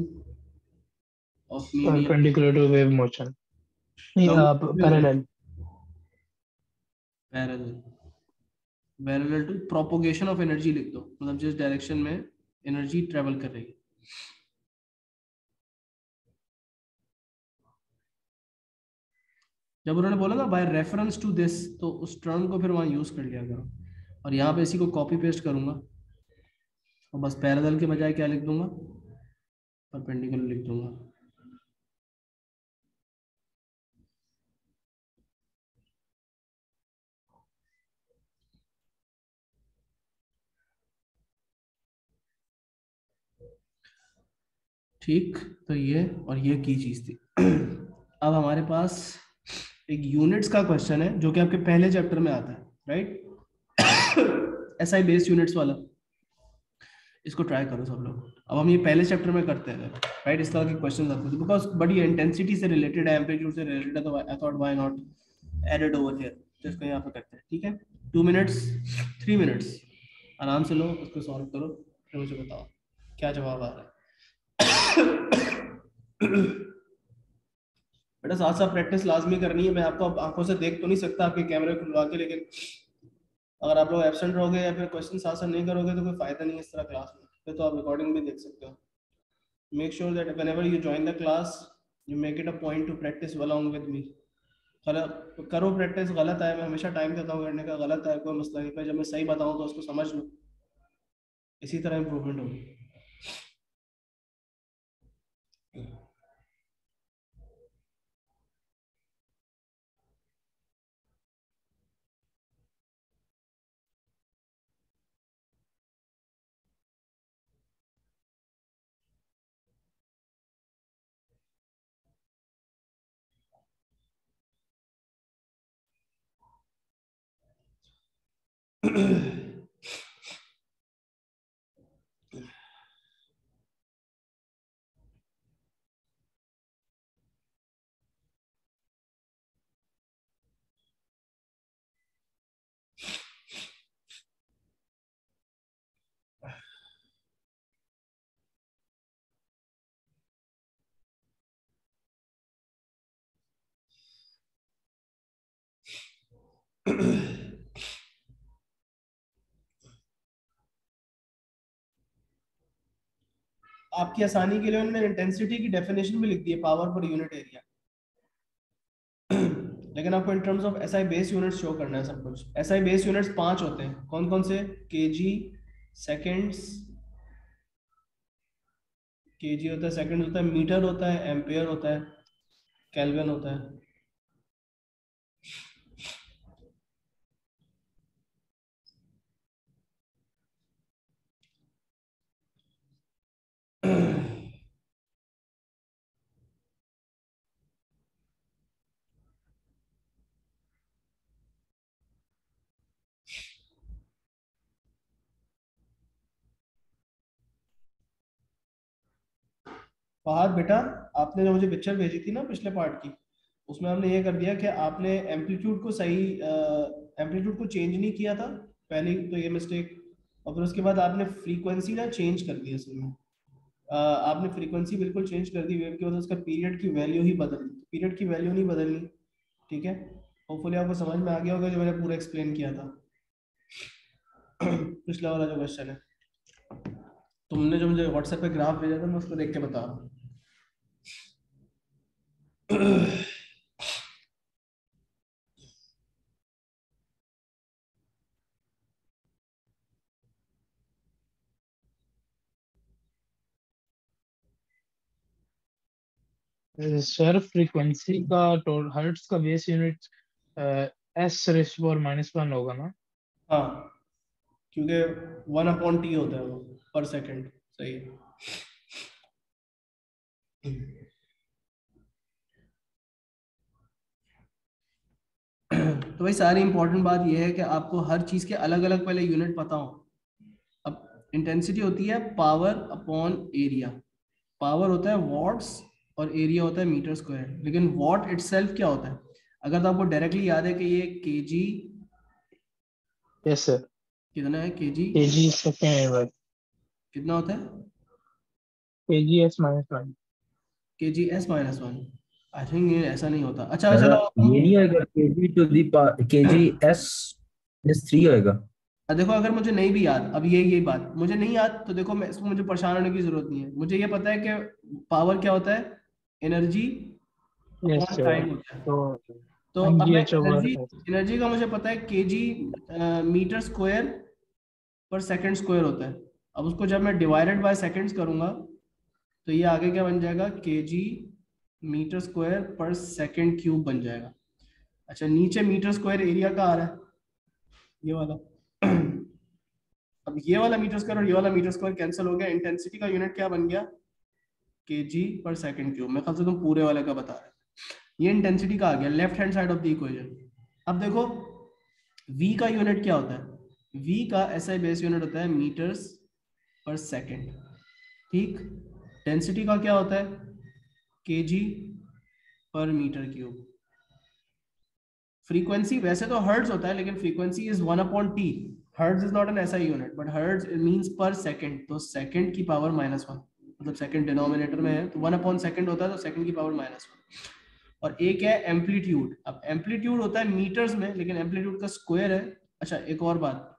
of medium perpendicular to wave motion. नहीं parallel. Parallel, parallel to propagation of energy लिख दो, मतलब जिस डायरेक्शन में एनर्जी ट्रेवल कर रही है। जब उन्होंने बोला ना बाय रेफरेंस टू दिस, तो उस टर्म को फिर वहां यूज कर लिया करो। और यहाँ पे इसी को कॉपी पेस्ट करूंगा और बस पैरेलल के बजाय क्या लिख दूंगा, परपेंडिकुलर लिख दूंगा। ठीक, तो ये और ये की चीज थी। अब हमारे पास एक यूनिट्स का क्वेश्चन है जो कि आपके पहले चैप्टर में आता है, राइट। एसआई बेस्ड यूनिट्स वाला, इसको ट्राई करो सब लोग। अब हम ये पहले चैप्टर में करते हैं, राइट। इस तरह के क्वेश्चन आते हैं बिकॉज बड़ी इंटेंसिटी से रिलेटेड है, एम्पलीट्यूड से रिलेटेड है, तो I thought why not add it over here. तो इसको यहाँ पे करते हैं, ठीक है। 2 मिनट्स, 3 मिनट्स आराम से लो, उसको सॉल्व करो, फिर मुझे बताओ क्या जवाब आ रहा है। बेटा साथ साथ प्रैक्टिस लाजमी करनी है। मैं आपको अब आंखों से देख तो नहीं सकता आपके कैमरे खुलवा के, लेकिन अगर आप लोग एब्सेंट रहोगे या फिर क्वेश्चन साथ साथ नहीं करोगे तो कोई फायदा नहीं है इस तरह क्लास में। फिर तो आप रिकॉर्डिंग भी देख सकते हो। Make sure that whenever you join the class you make it a point two practice along with me. करो प्रैक्टिस। गलत है, मैं हमेशा टाइम देता हूँ करने का, गलत है कोई मसला नहीं, पर जब मैं सही बताऊँ तो उसको समझ लो, इसी तरह इंप्रूवमेंट होगी। आपकी आसानी के लिए उन्होंने इंटेंसिटी की डेफिनेशन भी लिख दी है, पावर पर यूनिट एरिया। लेकिन आपको in terms of SI base units show करना है सब कुछ। एसआई बेस यूनिट्स 5 होते हैं, कौन कौन से? केजी, सेकेंड्स, केजी होता है, सेकंड होता है, मीटर होता है, एम्पेयर होता है, केल्विन होता है। फहद बेटा, आपने जो मुझे पिक्चर भेजी थी ना पिछले पार्ट की, उसमें हमने ये कर दिया कि आपने एम्पलीट्यूड को सही एम्पलीट्यूड को चेंज नहीं किया था पहले, तो ये मिस्टेक। और फिर उसके बाद आपने फ्रीक्वेंसी ना चेंज कर दी असल में। आपने फ्रीक्वेंसी बिल्कुल चेंज कर दी वेव की वजह से, उसका पीरियड की वैल्यू ही बदल दी। पीरियड की वैल्यू नहीं बदलनी, ठीक है। होपफुली आपको समझ में आ गया होगा जो मैंने पूरा एक्सप्लेन किया था पिछला वाला जो क्वेश्चन है। तुमने जो मुझे व्हाट्सएप पे ग्राफ भेजा था मैं उसको देख के बता रहा हूँ। सर फ्रीक्वेंसी का हर्ट्ज का base unit S rays power -1 होगा ना? हाँ, क्योंकि 1/t होता है वो पर सेकंड, सही है। तो भाई सारी इंपॉर्टेंट बात यह है कि आपको हर चीज़ के अलग अलग पहले यूनिट पता हो। अब इंटेंसिटी होती है पावर अपॉन एरिया। पावर होता है वॉट्स और एरिया होता है मीटर स्क्वायर। लेकिन वॉट इटसेल्फ क्या होता है? अगर तो आपको डायरेक्टली याद है कि ये केजी यस सर। कितना है, केजी केजी सेकंड है भाई। कितना होता है? KG S -1। KG S -1। I think ये ऐसा नहीं होता। अच्छा सर चलो ये नहीं होएगा, KG to the KG S plus 3 होएगा। देखो अगर मुझे नहीं भी याद, अब यही बात मुझे नहीं याद तो देखो, मैं इसमें मुझे परेशान होने की जरूरत नहीं है। मुझे ये पता है कि पावर क्या होता है, energy yes upon sir. Time होता है। तो तो अब मैं MGH/s। एनर्जी का मुझे पता है केजी मीटर स्क्वायर पर सेकंड स्क्वायर होता है। अब उसको जब मैं डिवाइडेड बाय सेकंड्स करूंगा तो ये आगे क्या बन जाएगा, केजी मीटर स्क्वायर पर सेकंड क्यूब बन जाएगा। अच्छा, नीचे मीटर स्क्वायर एरिया का आ रहा है, ये वाला अब ये वाला मीटर स्क्वायर और ये वाला मीटर स्क्वायर कैंसिल हो गया। इंटेंसिटी का यूनिट क्या बन गया, केजी पर सेकंड क्यूब। मेरे ख्याल से तुम पूरे वाले का बता रहे हो। ये इंटेंसिटी का आ गया left hand side of the equation. अब देखो v का यूनिट क्या होता है, v का एसआई बेस यूनिट होता है मीटर्स पर सेकंड, ठीक। डेंसिटी का क्या होता है, केजी पर मीटर क्यूब। फ्रीक्वेंसी वैसे तो हर्ट्ज होता है लेकिन frequency is 1/t। Hertz is not an SI unit but hertz means पर सेकंड, तो सेकंड की पावर -1, मतलब सेकंड डिनोमिनेटर में है तो 1/सेकंड होता है, तो सेकंड की पावर -1। और एक है एम्पलीट्यूड। अब एम्पलीट्यूड होता है मीटर्स में लेकिन एम्पलीट्यूड का स्क्वायर है। अच्छा एक और बात,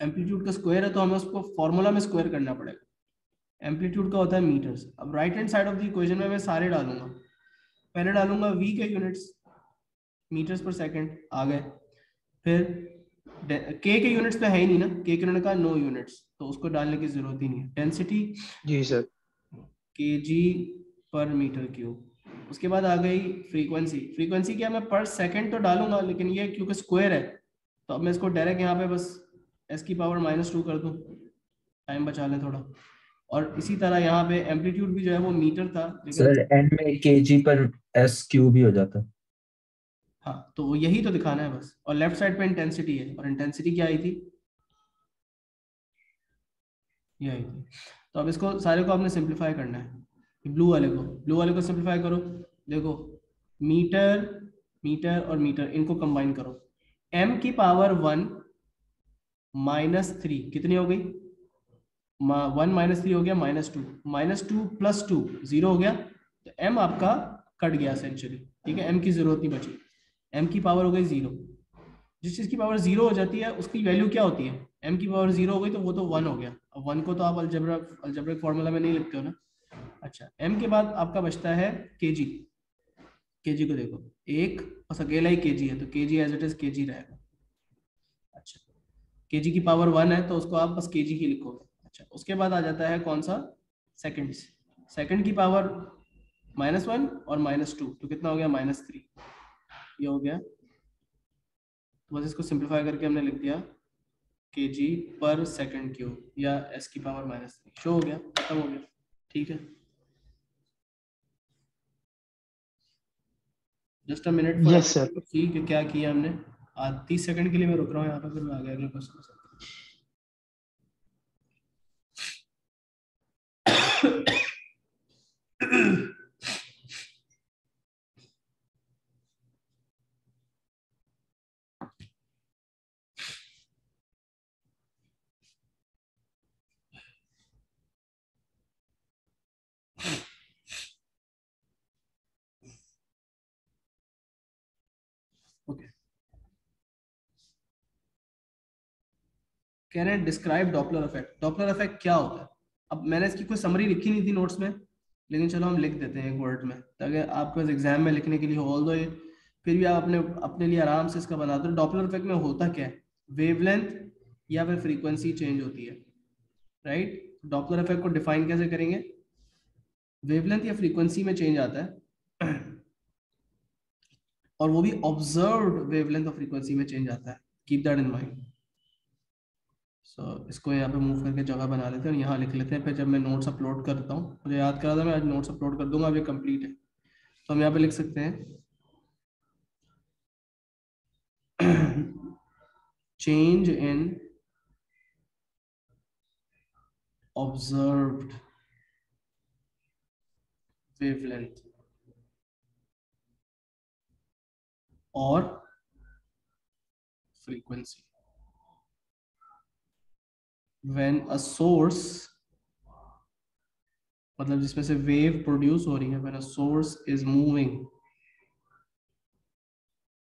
एम्पलीट्यूड का स्क्वायर है तो हमें उसको फॉर्मूला में स्क्वायर करना पड़ेगा। एम्पलीट्यूड का होता है मीटर्स। अब right hand side of the equation में मैं सारे डालूंगा। पहले डालूंगा वी के यूनिट्स मीटर्स पर सेकंड आ गए। फिर के यूनिट्स पे है ही नहीं ना, के यूनिट का नो यूनिट्स, तो उसको डालने की जरूरत ही नहीं है। डेंसिटी जी सर। केजी पर मीटर क्यूब। उसके बाद आ गई फ्रीक्वेंसी। फ्रीक्वेंसी क्या, मैं पर सेकंड तो डालूंगा लेकिन ये क्योंकि स्क्वायर है तो अब मैं इसको डायरेक्ट यहाँ पे बस एस की पावर -2 कर दूं, टाइम बचा लें थोड़ा। और इसी तरह यहाँ पे एम्पलीट्यूड भी जो है वो मीटर था लेकिन सर एंड में केजी पर एस क्यूब ही हो जाता। हाँ, तो वो यही तो दिखाना है बस। और लेफ्ट साइड पे इंटेंसिटी है, और इंटेंसिटी क्या आई थी, ये आई थी। तो अब इसको सारे को आपने सिंप्लीफाई करना है। ब्लू वाले को सिंप्लीफाई करो। देखो मीटर मीटर और मीटर इनको कंबाइन करो। m की पावर 1 -3 कितनी हो गई, 1 -3 हो गया -2, -2 + 2 0 हो गया। तो m आपका कट गया एसेंशियली, ठीक है। m की जरूरत नहीं बची, m की पावर हो गई 0। जिस चीज की पावर 0 हो जाती है उसकी वैल्यू क्या होती है, m की पावर 0 हो गई तो वो तो 1 हो गया। अब 1 को तो आप अलजेब्रिक फार्मूला में नहीं लिखते हो ना। अच्छा, m के बाद आपका बचता है kg। kg को देखो, एक बस अकेला ही kg है तो kg as it is kg रहेगा। अच्छा, kg की पावर 1 है तो उसको आप बस kg की लिखोगे। अच्छा, उसके बाद आ जाता है कौन सा, सेकंड्स। सेकंड की पावर -1 और -2 तो कितना हो गया, -3, ये हो गया। तो बस इसको सिंप्लीफाई करके हमने लिख दिया केजी पर सेकंड क्यूब या एस की पावर -3। शो हो गया, खत्म हो गया, ठीक है। Just a minute for yes sir. Everyone to see कि क्या किया हमने। 30 सेकंड के लिए मैं रुक रहा हूँ यहाँ पे, फिर मैं आ गया अगले क्वेश्चन। ओके, कह रहे हैं describe Doppler effect. Doppler effect क्या होता है? अब मैंने इसकी कोई समरी लिखी नहीं थी नोट्स में, लेकिन चलो हम लिख देते हैं एक वर्ड में, ताकि आपके पास एग्जाम में लिखने के लिए हो। ऑल्दो ये फिर भी आप अपने अपने लिए आराम से इसका बना दो। डॉपलर इफेक्ट में होता क्या है? वेवलेंथ या फिर फ्रीक्वेंसी चेंज होती है, राइट? डॉपलर इफेक्ट को डिफाइन कैसे करेंगे? वेवलेंथ या फ्रीक्वेंसी में चेंज आता है और वो भी ऑब्जर्व्ड वेवलेंथ और फ्रीक्वेंसी में चेंज आता है। Keep that in mind. इसको यहाँ पे मूव करके जगह बना लेते हैं और यहाँ लिख लेते हैं। फिर जब मैं नोट्स अपलोड करता हूँ, मुझे याद करा था, मैं आज नोट्स अपलोड कर दूंगा, अब ये कंप्लीट है। तो हम यहाँ पे लिख सकते हैं चेंज इन ऑब्जर्व्ड वेवलेंथ और फ्रीक्वेंसी व्हेन अ सोर्स, मतलब जिसमें से वेव प्रोड्यूस हो रही है, when a source is moving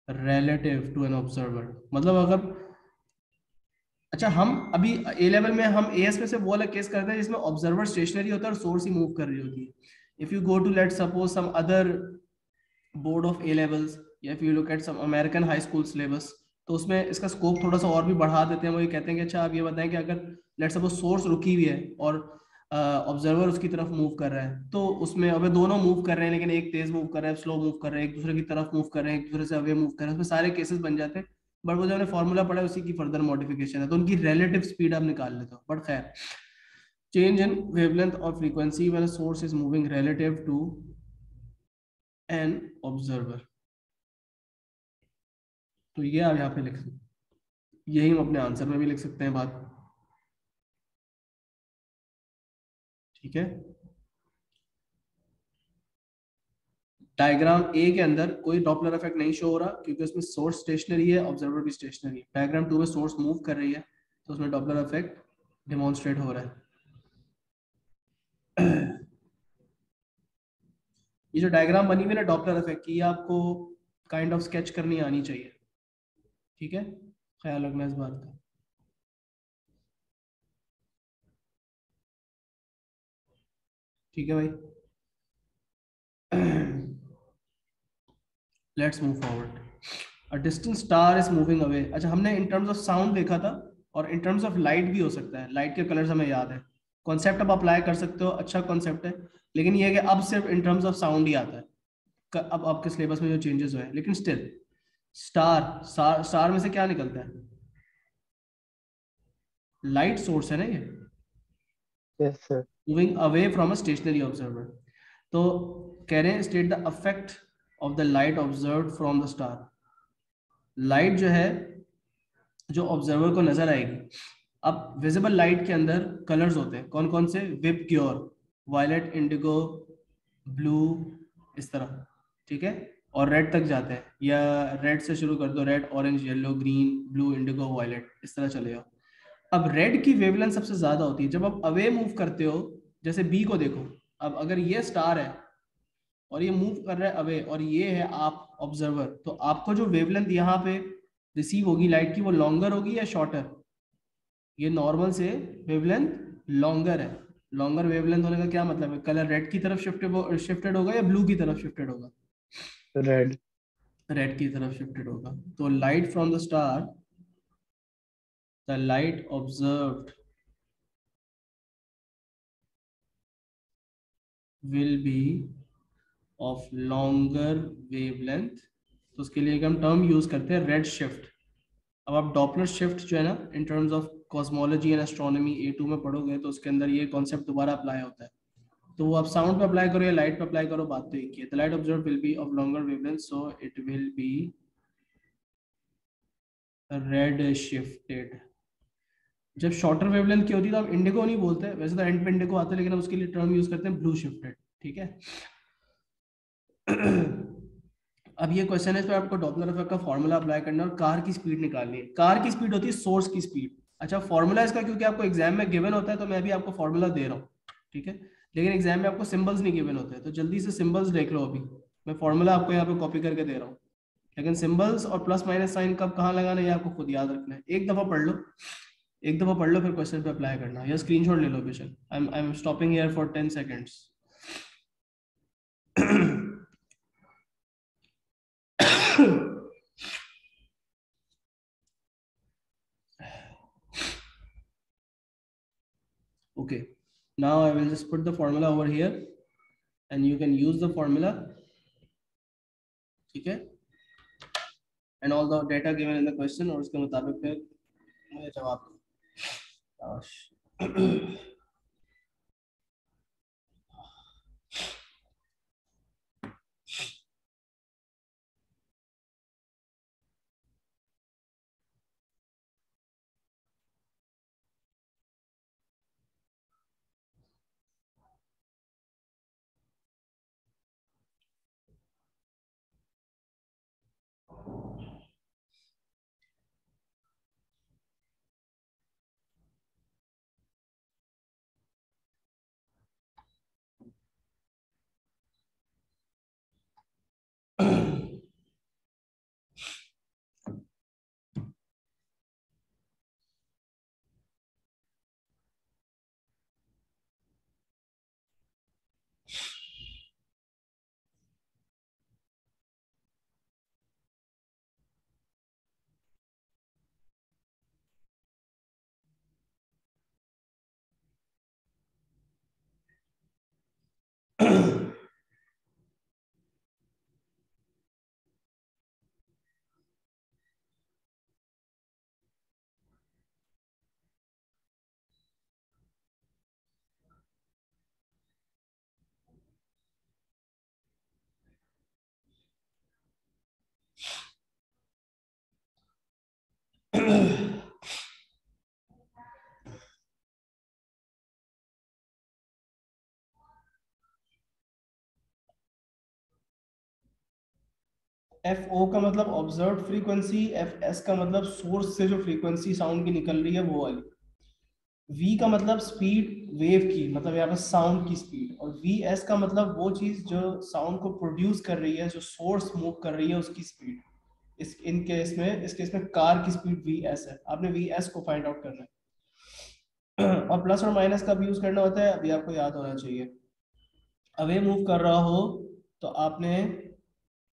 relative to an observer। मतलब अगर, अच्छा हम अभी ए लेवल में हम एएस में से वो वाला केस करते हैं जिसमें ऑब्जर्वर स्टेशनरी होता है और सोर्स ही मूव कर रही होती है। If you go to let suppose some other board of A levels, या if you look at some American high school syllabus, तो उसमें इसका स्कोप थोड़ा सा और भी बढ़ा देते हैं। वो ये कहते हैं कि अच्छा आप ये बताएं कि अगर लेट सपोज सोर्स रुकी हुई है और ऑब्जर्वर उसकी तरफ मूव कर रहा है, तो उसमें अबे दोनों मूव कर रहे हैं, लेकिन एक तेज मूव कर रहा है, स्लो मूव कर रहे हैं, एक दूसरे की तरफ मूव कर रहे हैं, एक दूसरे से अवे मूव कर रहे हैं, उसमें सारे केसेस बन जाते हैं। बट वो जो हमने फॉर्मूला पढ़ा है उसी की फर्दर मॉडिफिकेशन है, तो उनकी रिलेटिव स्पीड आप निकाल लेते हो। बट खैर, चेंज इन वेवलेंथ और frequency when a source is moving relative to an observer. तो ये आप यहाँ पे लिख सकते, यही हम अपने आंसर में भी लिख सकते हैं बात, ठीक है? डायग्राम ए के अंदर कोई डॉपलर इफेक्ट नहीं शो हो रहा क्योंकि उसमें सोर्स स्टेशनरी है, ऑब्जर्वर भी स्टेशनरी है। डायग्राम 2 में सोर्स मूव कर रही है, तो उसमें डॉपलर इफेक्ट डेमोन्स्ट्रेट हो रहा है। ये जो डायग्राम बनी हुई है ना डॉपलर इफेक्ट की, ये आपको काइंड ऑफ स्केच करनी आनी चाहिए, ठीक है? ख्याल रखना इस बात का। ठीक है भाई, let's move forward. A distant star is moving away. अच्छा, हमने इन टर्म्स ऑफ साउंड देखा था, और इन टर्म्स ऑफ लाइट भी हो सकता है। लाइट के कलर्स हमें याद है, कॉन्सेप्ट अब अप्लाई कर सकते हो, अच्छा कॉन्सेप्ट है। लेकिन ये है कि अब सिर्फ इन टर्म्स ऑफ साउंड ही आता है अब आपके सिलेबस में जो चेंजेस हुए हैं। लेकिन स्टिल स्टार स्टार में से क्या निकलता है? लाइट सोर्स है ना ये, yes sir. Moving away from a stationary observer. तो कह रहे हैं state the effect of the light observed from the star. Light जो है, जो ऑब्जर्वर को नजर आएगी, अब विजिबल लाइट के अंदर कलर्स होते हैं, कौन कौन से? VIBGYOR, violet, indigo, blue, इस तरह, ठीक है? और रेड तक जाते हैं, या रेड से शुरू कर दो, red, orange, yellow, green, blue, indigo, violet, इस तरह चलेगा। अब रेड की वेवलेंथ सबसे ज्यादा होती है जब आप अवे मूव करते हो। जैसे बी को देखो, अब अगर ये स्टार है और ये मूव कर रहा है अवे, और ये है आप ऑब्जर्वर, तो आपको जो वेवलेंथ यहाँ पे रिसीव होगी लाइट की, वो लॉन्गर होगी या शॉर्टर? ये नॉर्मल से वेवलेंथ लॉन्गर है। लॉन्गर वेवलेंथ होने का क्या मतलब है? कलर रेड की तरफ शिफ्टेड होगा या ब्लू की तरफ शिफ्टेड होगा? रेड। रेड की तरफ शिफ्टेड होगा। तो light from the star, the light observed will be of longer wavelength। तो उसके लिए एक हम टर्म यूज करते हैं, रेड शिफ्ट। अब आप डॉपलर शिफ्ट जो है ना, in terms of cosmology and astronomy A2 में पढ़ोगे, तो उसके अंदर ये कॉन्सेप्ट दोबारा अप्लाई होता है। तो वो आप साउंड पे अप्लाई करो या लाइट पे अप्लाई करो, बात तो एक ही है। The light observe will be of longer wavelength, so it will be red shifted. जब शॉर्टर वेवलेंथ की होती है तो हम इंडिगो नहीं बोलते, वैसे तो एंड पे इंडिगो आता है, लेकिन हम उसके लिए टर्म यूज करते हैं ब्लू शिफ्टेड। ठीक है। अब ये क्वेश्चन है, इस पर आपको डॉपलर इफेक्ट का फॉर्मूला अप्लाई करना है और कार की स्पीड निकालनी है। कार की स्पीड होती है सोर्स की स्पीड। अच्छा, फॉर्मूला इसका क्योंकि आपको एग्जाम में गिवन होता है तो मैं अभी आपको फॉर्मूला दे रहा हूँ, ठीक है, लेकिन एग्जाम में आपको सिंबल्स नहीं गिवन होते हैं, तो जल्दी से सिंबल्स देख लो। अभी मैं फॉर्मूला आपको यहाँ पे कॉपी करके दे रहा हूँ, लेकिन सिंबल्स और प्लस माइनस साइन कब कहाँ लगाना है ये आपको खुद याद रखना है। एक दफा पढ़ लो, एक दफा पढ़ लो, फिर क्वेश्चन पे अप्लाई करना, या स्क्रीनशॉट ले लो बेशक। I am stopping here for 10 seconds. Okay, now I will just put the formula over here and you can use the formula, ठीक है, and all the data given in the question, और उसके मुताबिक फिर मुझे जवाब दो। एफ ओ का मतलब ऑब्जर्व फ्रीक्वेंसी, एफ एस का मतलब सोर्स से जो फ्रीक्वेंसी साउंड की निकल रही है वो वाली, वी का मतलब स्पीड वेव की, मतलब यहाँ पे साउंड की स्पीड, और वी एस का मतलब वो चीज जो साउंड को प्रोड्यूस कर रही है, जो सोर्स मूव कर रही है उसकी स्पीड। इस केस में कार की स्पीड वी एस है, आपने वी एस को फाइंड आउट करना है। और प्लस और माइनस का भी यूज करना होता है, अभी आपको याद होना चाहिए। अवे मूव कर रहा हो तो आपने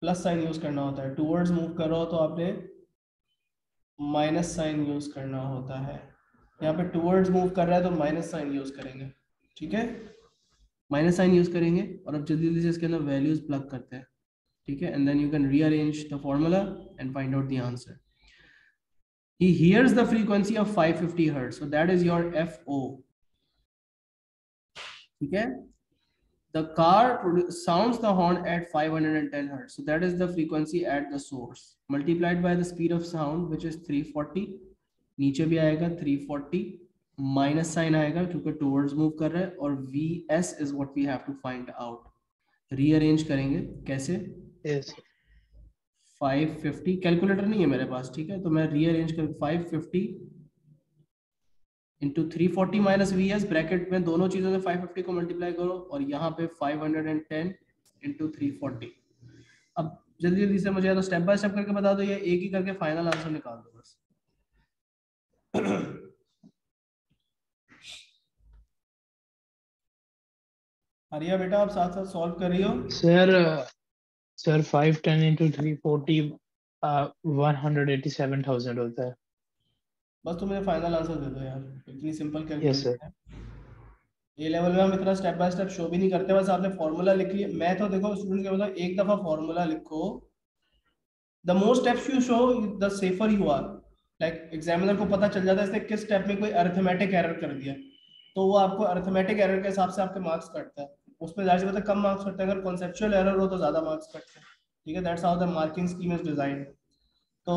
प्लस साइन यूज करना होता है, टूवर्ड्स मूव कर रहा हो तो आपने माइनस साइन यूज करना होता है। यहाँ पे टूवर्ड्स मूव कर रहा है तो माइनस साइन यूज करेंगे, ठीक है, माइनस साइन यूज करेंगे। और अब जल्दी जल्दी से इसके अंदर वैल्यूज प्लग करते हैं, ठीक है, and then you can rearrange the formula and find out the answer. He hears the frequency of 550 hertz, so that is your FO, ठीक है। The car sounds the horn at 510 hertz, so that is the frequency at the source, multiplied by the speed of sound which is 340, नीचे भी आएगा 340, minus sign आएगा क्योंकि towards move कर रहा है, और VS is what we have to find out। Rearrange करेंगे कैसे, yes 550, कैलकुलेटर नहीं है मेरे पास, ठीक है, तो मैं रीअरेंज कर 550 इंटू 340 माइनस VS, ब्रैकेट में दोनों चीजों से 550 को मल्टीप्लाई करो, और यहाँ पे 510 इंटू 340। अब जल्दी जल्दी से मुझे या तो स्टेप बाय स्टेप करके बता दो या एक ही करके फाइनल आंसर निकाल दो बस। आर्या बेटा आप साथ साथ सॉल्व कर रही हो? सर 510 into 340 187,000 होता है। बस तुम मुझे फाइनल आंसर दे दो यार, इतनी सिंपल यस कैलकुलेशन सर। है। ए लेवल में हम इतना स्टेप बाय स्टेप शो भी नहीं करते, बस आपने फॉर्मूला लिख लिया। मैं तो देखो स्टूडेंट के मतलब एक दफा फॉर्मूला लिखो, the more steps you show the safer you are. Like examiner को पता चल जाता है इसने किस स्टेप में कोई अरिथमेटिक एरर कर दिया, तो वो आपको अरिथमेटिक एरर के हिसाब से आपके मार्क्स कटता है, उसमें जाहिर सी बात है कम मार्क्स कटते हैं, अगर कॉन्सेप्चुअल एरर हो तो ज्यादा मार्क्स कटते हैं, ठीक है। That's how the marking scheme is designed. तो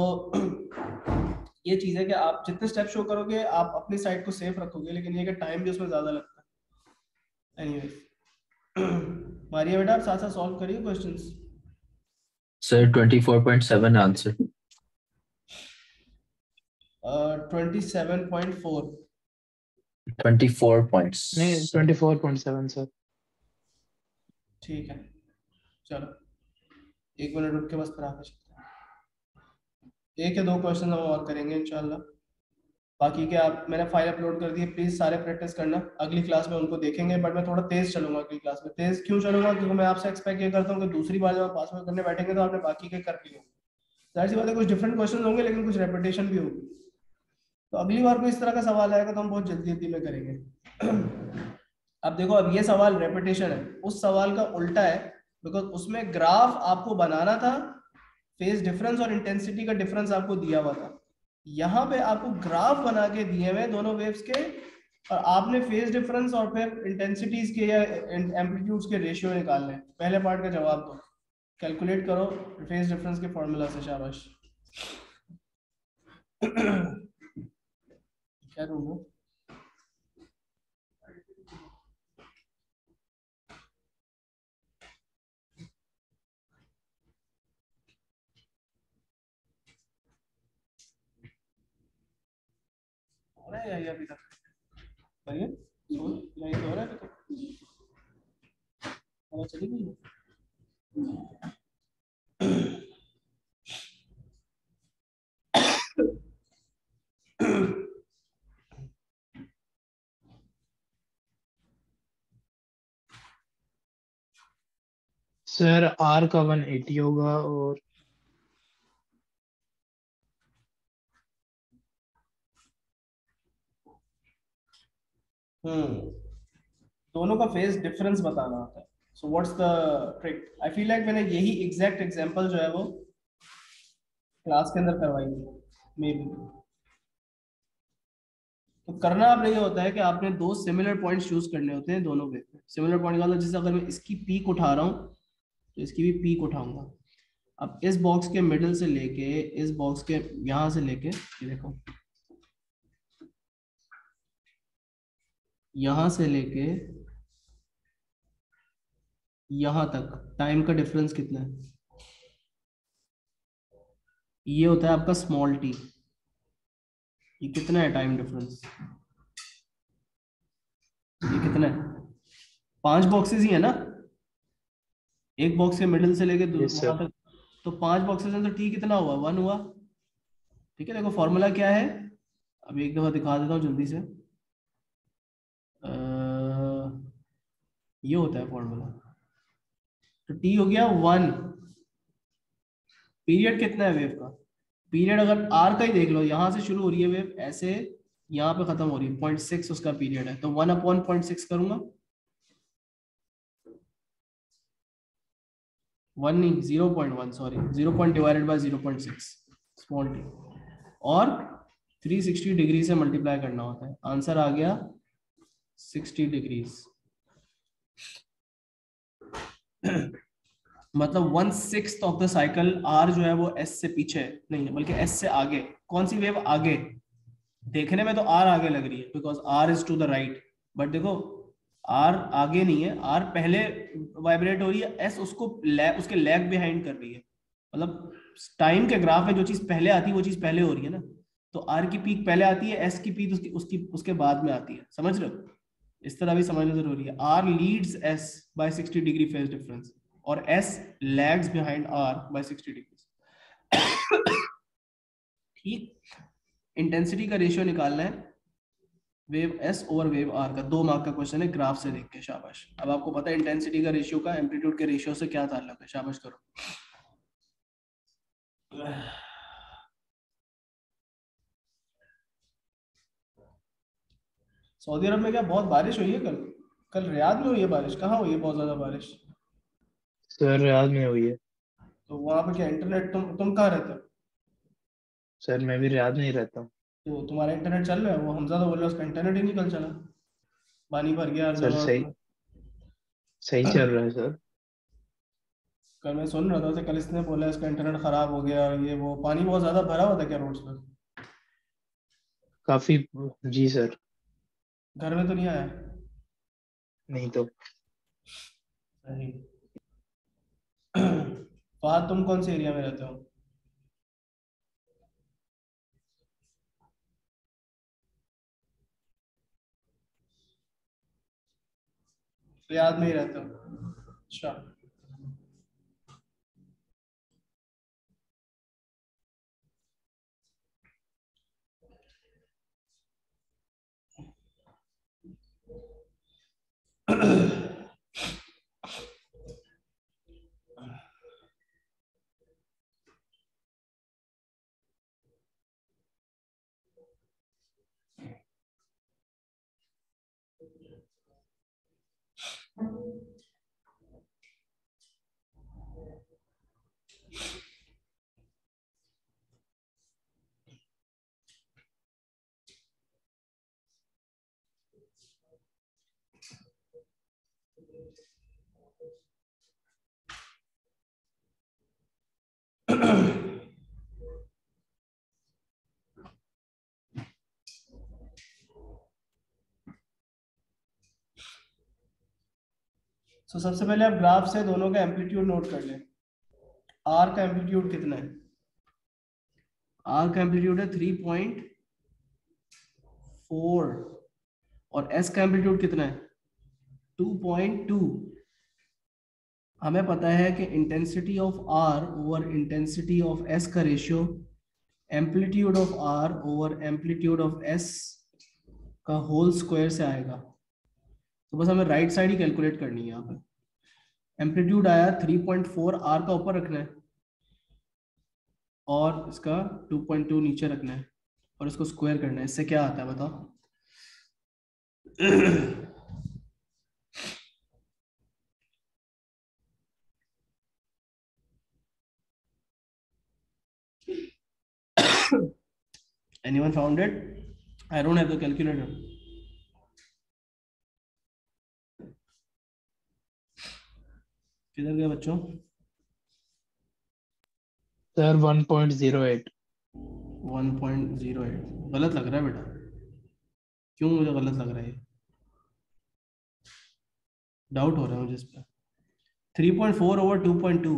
ये चीज है कि आप जितने स्टेप शो करोगे आप अपनी साइड को सेफ रखोगे, लेकिन ये कि टाइम भी उसमें ज्यादा लगता है। एनीवेज मारिए बेटा, आप साथ साथ सॉल्व करिए क्वेश्चंस। Sir 24.7 answer. 27.4। 24 पॉइंट्स। नहीं 24.7 सर। ठीक है, चलो 1 मिनट रुक के बस पर आगे चलते हैं। एक या दो क्वेश्चन हम और करेंगे इंशाल्लाह। बाकी के आप, मैंने फाइल अपलोड कर दी है, प्लीज सारे प्रैक्टिस करना। अगली क्लास में उनको देखेंगे, बट मैं थोड़ा तेज चलूंगा अगली क्लास में। तेज क्यों चलूंगा? क्योंकि मैं आपसे एक्सपेक्ट ये करता हूँ कि दूसरी बार जब आप पास में करने बैठेंगे तो आपने बाकी के कर लिए होंगे। जाहिर सी बात है कुछ डिफरेंट क्वेश्चन होंगे, लेकिन कुछ रेपिटेशन भी होगी। तो अगली बार को इस तरह का सवाल आएगा तो हम बहुत जल्दी जल्दी में करेंगे। अब देखो, अब ये सवाल रेपिटेशन है, उस सवाल का उल्टा है, बिकॉज उसमें ग्राफ आपको बनाना था, फेज डिफरेंस और इंटेंसिटी का डिफरेंस आपको दिया हुआ था। यहाँ पे आपको ग्राफ बना के दिए हुए दोनों वेव्स के, और आपने फेज डिफरेंस और फिर इंटेंसिटीज के या एम्पलीट्यूड्स के रेशियो निकालने हैं। पहले पार्ट का जवाब दो, कैलकुलेट करो फेज डिफरेंस के फॉर्मूला से। शाबाश। क्या रूम हो रहा है या अभी तक? भैया सो नहीं हो रहा है अभी तक? हवा चली गई है? सर आर का 180 होगा और दोनों का फेज डिफरेंस बताना होता है। So what's the trick? I feel like मैंने यही एग्जैक्ट एग्जांपल जो है वो क्लास के अंदर करवाई है मे बी। तो करना अब ये होता है कि आपने दो सिमिलर पॉइंट्स चूज करने होते हैं दोनों वे पे। सिमिलर पॉइंट का मतलब, जैसे अगर मैं इसकी पीक उठा रहा हूँ तो इसकी भी पीक उठाऊंगा। अब इस बॉक्स के मिडिल से लेके इस बॉक्स के यहां से लेके ये देखो, यहां से लेके यहां तक टाइम का डिफरेंस कितना है? ये होता है आपका स्मॉल टी। ये कितना है टाइम डिफरेंस? ये कितना है? 5 बॉक्सेस ही है ना, एक बॉक्स के मिडिल से लेके यस वहां सर। तक। तो 5 बॉक्सेस में तो टी कितना हुआ? 1 हुआ। ठीक है, देखो फॉर्मूला क्या है, अभी एक दफा दिखा देता हूँ जल्दी से। ये होता है फॉर्मूला। तो टी हो गया 1। पीरियड कितना है वेव का? पीरियड अगर आर का ही देख लो, यहां से शुरू हो रही है वेव ऐसे, यहाँ पे खत्म हो रही है, 0.6 उसका पीरियड है। तो 1/0.6 करूंगा, 1 नहीं 0.1, sorry 0 divided by 0.6 small T, और 360 डिग्री से मल्टीप्लाई करना होता है। आंसर आ गया 60 डिग्रीज। मतलब 1/6 ऑफ द साइकिल आर जो है वो एस से पीछे नहीं है, बल्कि एस से आगे। कौन सी वेव आगे? देखने में तो आर आगे लग रही है because R is to the right, but देखो आर आगे नहीं है, आर पहले वाइब्रेट हो रही है, एस उसको उसके लैग बिहाइंड कर रही है। मतलब टाइम के ग्राफ में जो चीज पहले आती है वो चीज पहले हो रही है ना। तो आर की पीक पहले आती है, एस की पीक उसकी उसकी उसके बाद में आती है। समझ रहे हो? इस तरह भी समझना जरूरी है। R leads S by 60 degree phase difference, और S lags behind R by 60 degree. ठीक। इंटेंसिटी का रेशियो निकालना है wave S over wave R का। 2 मार्क का क्वेश्चन है, ग्राफ से देख के। शाबाश। अब आपको पता है इंटेंसिटी का रेशियो का एम्पलीट्यूड के रेशियो से क्या ताल्लुक है। शाबाश करो। सऊदी अरब में क्या बहुत बारिश हुई है कल? कल रियाद में हुई है बारिश? कहाँ हुई है बहुत ज्यादा बारिश? सर रियाद में हुई है। तो वहां पे क्या इंटरनेट, तुम कहाँ रहते हो? सर मैं भी रियाद में ही रहता हूँ। तो तुम्हारा इंटरनेट चल रहा है? वो हमजा तो बोल रहा है उसका इंटरनेट ही नहीं कल चला, पानी भर गया हर सर जगह सही उसमें। सही चल रहा है सर। कल मैं सुन रहा था उसे, कल इसने बोला इसका इंटरनेट खराब हो गया, ये वो। पानी बहुत ज्यादा भरा हुआ था क्या रोड्स पर? काफी। जी सर। घर में तो नहीं आया? नहीं तो। सही। फहद तुम कौन से एरिया में रहते हो? रियाद में ही रहते हो? अच्छा। तो सबसे पहले आप ग्राफ से दोनों का एम्पलीट्यूड नोट कर लें। आर का एम्पलीट्यूड कितना है? आर का एम्पलीट्यूड है 3.4 और एस का एम्पलीट्यूड कितना है? 2.2। हमें पता है कि intensity of R over intensity of S का ratio amplitude of R over amplitude of S का होल स्क्वायर से आएगा। तो बस हमें राइट साइड ही कैलकुलेट करनी है। यहाँ पे एम्पलीट्यूड आया 3.4, आर का ऊपर रखना है और इसका 2.2 नीचे रखना है और इसको स्क्वायर करना है। इससे क्या आता है बताओ? Anyone found it? I don't have the calculator. किधर गए बच्चों? सर 1.08। 1.08 गलत लग रहा है बेटा। क्यों मुझे गलत लग रहा है? डाउट हो रहा है मुझे इस पर। 3.4 ओवर 2.2,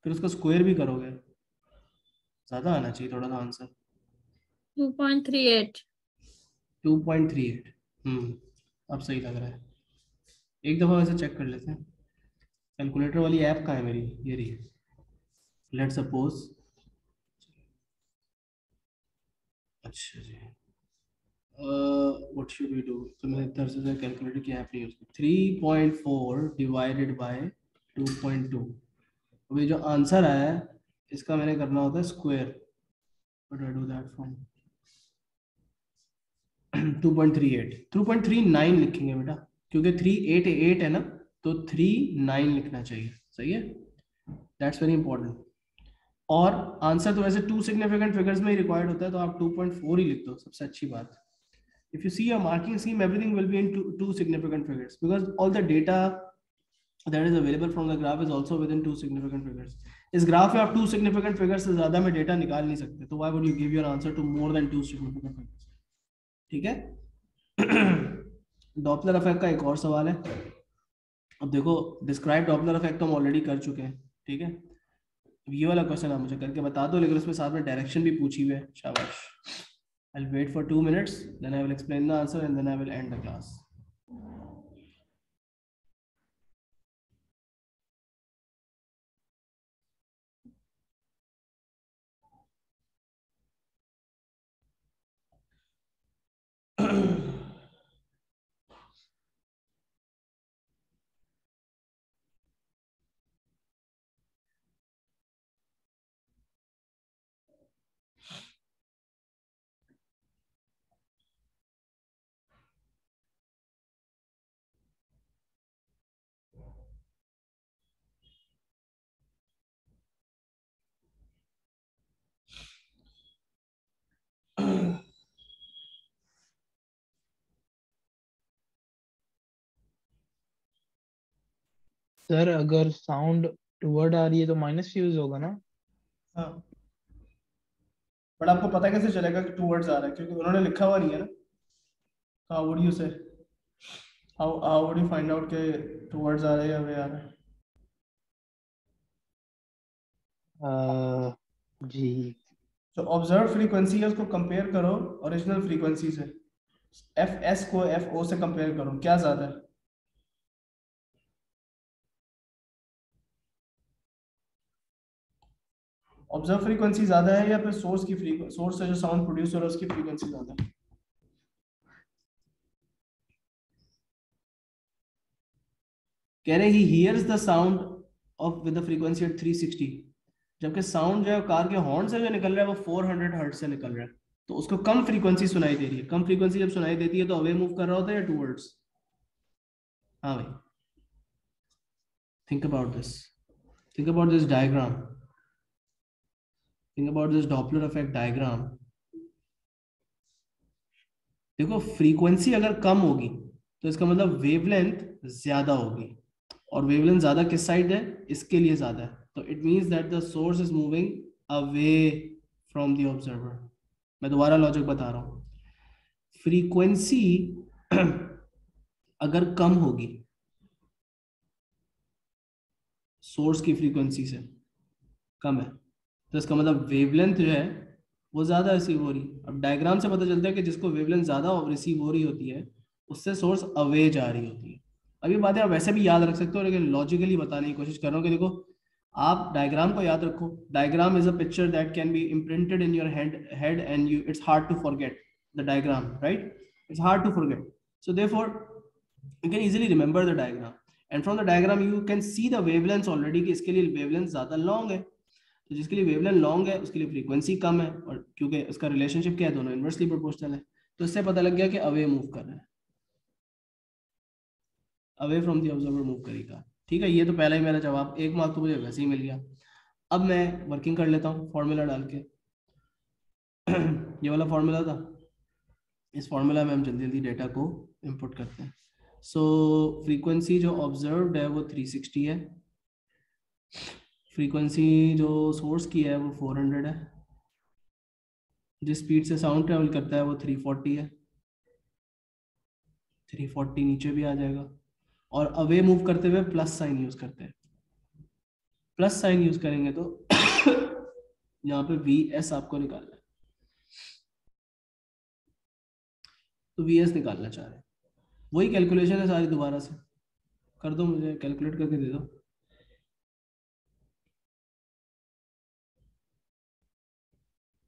फिर उसका स्क्वायर भी करोगे, ज्यादा आना चाहिए थोड़ा सा आंसर। 2.38। 2.38। अब सही लग रहा है। एक दफा वैसे चेक कर लेते हैं। कैलकुलेटर वाली ऐप कहाँ है मेरी? ये रही। लेट सपोज, अच्छा जी, व्हाट शुड वी डू? तो मेरे तरफ से कैलकुलेटर की ऐप नहीं यूज की। 3.4 डिवाइडेड बाय 2.2। अब ये जो आंसर आया है इसका मैंने करना होता है square. What do I do that from 2.38 2.39 लिखेंगे बेटा, क्योंकि 388 है ना, तो 39 लिखना चाहिए। सही है, दैट्स वेरी इंपॉर्टेंट। और आंसर तो वैसे 2 सिग्निफिकेंट फिगर्स में ही रिक्वायर्ड होता है, तो आप 2.4 ही लिख दो, सबसे अच्छी बात। If you see a marking scheme, everything will be in two significant figures because all the data that is available from the graph is also within 2 significant figures. इस ग्राफ में आप 2 significant figures से ज्यादा में data निकाल नहीं सकते, तो why would you give your answer to more than 2 significant figures? ठीक है। डॉपलर इफेक्ट का एक और सवाल है। अब देखो, डिस्क्राइब डॉपलर इफेक्ट तो हम ऑलरेडी कर चुके हैं, ठीक है। ये वाला क्वेश्चन आप मुझे करके बता दो, लेकिन उसमें साथ में डायरेक्शन भी पूछी हुई है। शाबाश। I'll wait for 2 minutes, then I will explain the answer and then I will end the class. Sir अगर साउंड टुवर्ड आ रही है तो माइनस फ्यूज होगा ना? हाँ, बट आपको पता कैसे चलेगा कि टू वर्ड्स आ रहा है? क्योंकि उन्होंने लिखा हुआ नहीं है ना। हाउ वुड यू से, how would you find out के टू वर्ड्स आ रहे हैं या वे आ रहे हैं? जी जो ऑब्जर्व फ्रीक्वेंसी है उसको कंपेयर करो ओरिजिनल फ्रीक्वेंसी से, एफ एस को एफ ओ से कंपेयर करो, क्या ज्यादा है? ऑब्जर्व फ्रीक्वेंसी ज्यादा है या फिर सोर्स की फ्रीक्वेंसी, सोर्स से जो साउंड प्रोड्यूस हो रहा है उसकी फ्रीक्वेंसी ज्यादा है? कह रहे he hears the sound of with the frequency at 360, जबकि साउंड जो है कार के हॉर्न से जो निकल रहा है वो 400 हर्ट्ज से निकल रहा है, तो उसको कम फ्रीक्वेंसी सुनाई दे रही है। कम फ्रीक्वेंसी जब सुनाई देती है तो अवे मूव कर रहा होता है या टूवर्ड्स? हाँ भाई, think about this, think about this diagram, think about this Doppler effect diagram। देखो फ्रीक्वेंसी अगर कम होगी तो इसका मतलब वेवलेंथ ज्यादा होगी, और वेवलेंथ ज्यादा किस साइड है? इसके लिए ज्यादा है, तो it means that the source is moving away from the observer. मैं दोबारा लॉजिक बता रहा हूं, फ्रीक्वेंसी अगर कम होगी सोर्स की फ्रीक्वेंसी से कम है, तो इसका मतलब वेवलेंथ जो है वो ज्यादा रिसीव हो रही। अब डायग्राम से पता चलता है कि जिसको वेवलेंथ ज्यादा रिसीव हो रही होती है उससे सोर्स अवे जा रही होती है। अब ये बातें आप वैसे भी याद रख सकते हो, लेकिन लॉजिकली बताने की कोशिश कर रहा हूँ कि देखो आप डायग्राम को याद रखो। Diagram is a picture that can be imprinted in your head and you it's hard to forget the diagram, right? It's hard to forget, so therefore you can easily remember the diagram, and from the diagram you can see the wavelengths already कि इसके लिए wavelength ज्यादा long है, तो जिसके लिए wavelength long है उसके लिए फ्रीक्वेंसी कम है, और क्योंकि इसका रिलेशनशिप क्या है, दोनों इनवर्सली प्रोपोर्शनल है, तो इससे पता लग गया कि अवे मूव कर रहा है, away from the observer move करेगा। ठीक है, ये तो पहला ही मेरा जवाब, 1 मार्क तो मुझे वैसे ही मिल गया। अब मैं वर्किंग कर लेता हूँ फॉर्मूला डाल के। ये वाला फॉर्मूला था, इस फॉर्मूला में हम जल्दी जल्दी डेटा को इनपुट करते हैं। सो फ्रीक्वेंसी जो ऑब्जर्व्ड है वो 360 है, फ्रीक्वेंसी जो सोर्स की है वो 400 है, जिस स्पीड से साउंड ट्रेवल करता है वो 340 है, 340 नीचे भी आ जाएगा, और अवे मूव करते हुए प्लस साइन यूज करते हैं। प्लस साइन यूज करेंगे तो यहाँ पे वी एस आपको निकालना है, तो वी एस निकालना चाह रहे हैं, वही कैलकुलेशन है सारी, दोबारा से कर दो, मुझे कैलकुलेट करके दे दो।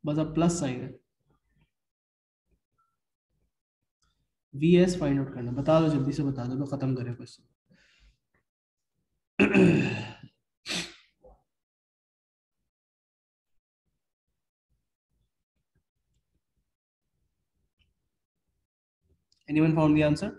बस अब प्लस साइन है, वी एस फाइंड आउट करना, बता दो जल्दी से बता दो तो खत्म करें question. Anyone found the answer?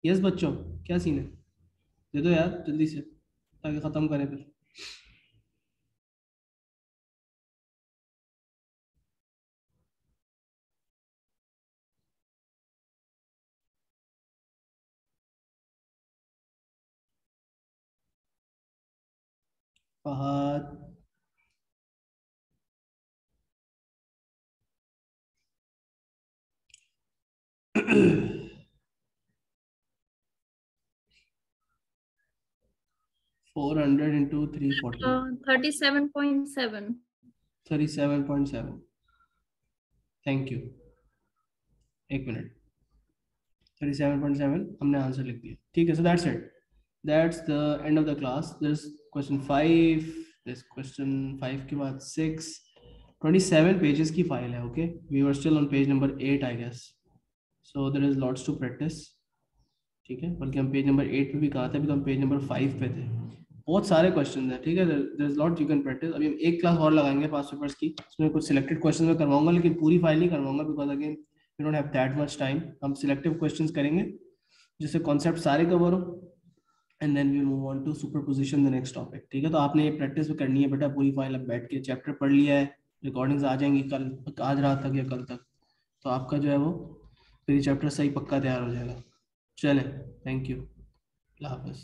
Yes बच्चों, क्या सीन है? दे दो यार जल्दी से ताकि खत्म करें फिर। Fahad, four 400 into 340, 37.7. 37.7। Thank you, एक मिनट, 37.7 हमने आंसर लिख दिया। ठीक है, so that's it, that's the end of the class. This question 5, this question 5 के बाद 6, 27 पेजेस की फाइल है। Okay, we were still on page number 8 I guess, so there is lots to practice. ठीक है, बल्कि हम पेज नंबर 8 पे भी कहा था, अभी तो हम पेज नंबर 5 पे थे। बहुत सारे क्वेश्चन हैं, ठीक है, there is lot you can practice. अभी हम एक क्लास और लगाएंगे पास पेपर्स की, उसमें कुछ सिलेक्टेड क्वेश्चन में करवाऊंगा, लेकिन पूरी फाइल नहीं करवाऊंगा, because again we don't have that much time. हम सिलेक्टिव क्वेश्चंस करेंगे जिससे कॉन्सेप्ट सारे कवर हो, and then we move on to superposition the next topic. ठीक है, तो आपने ये प्रैक्टिस भी करनी है बेटा, पूरी फाइल अब बैठ के चैप्टर पढ़ लिया है, रिकॉर्डिंग्स आ जाएंगी कल, आज रात तक या कल तक, तो आपका जो है वो फिर ये चैप्टर सही पक्का तैयार हो जाएगा। चलें, थैंक यू, अल्लाह हाफ़िज़।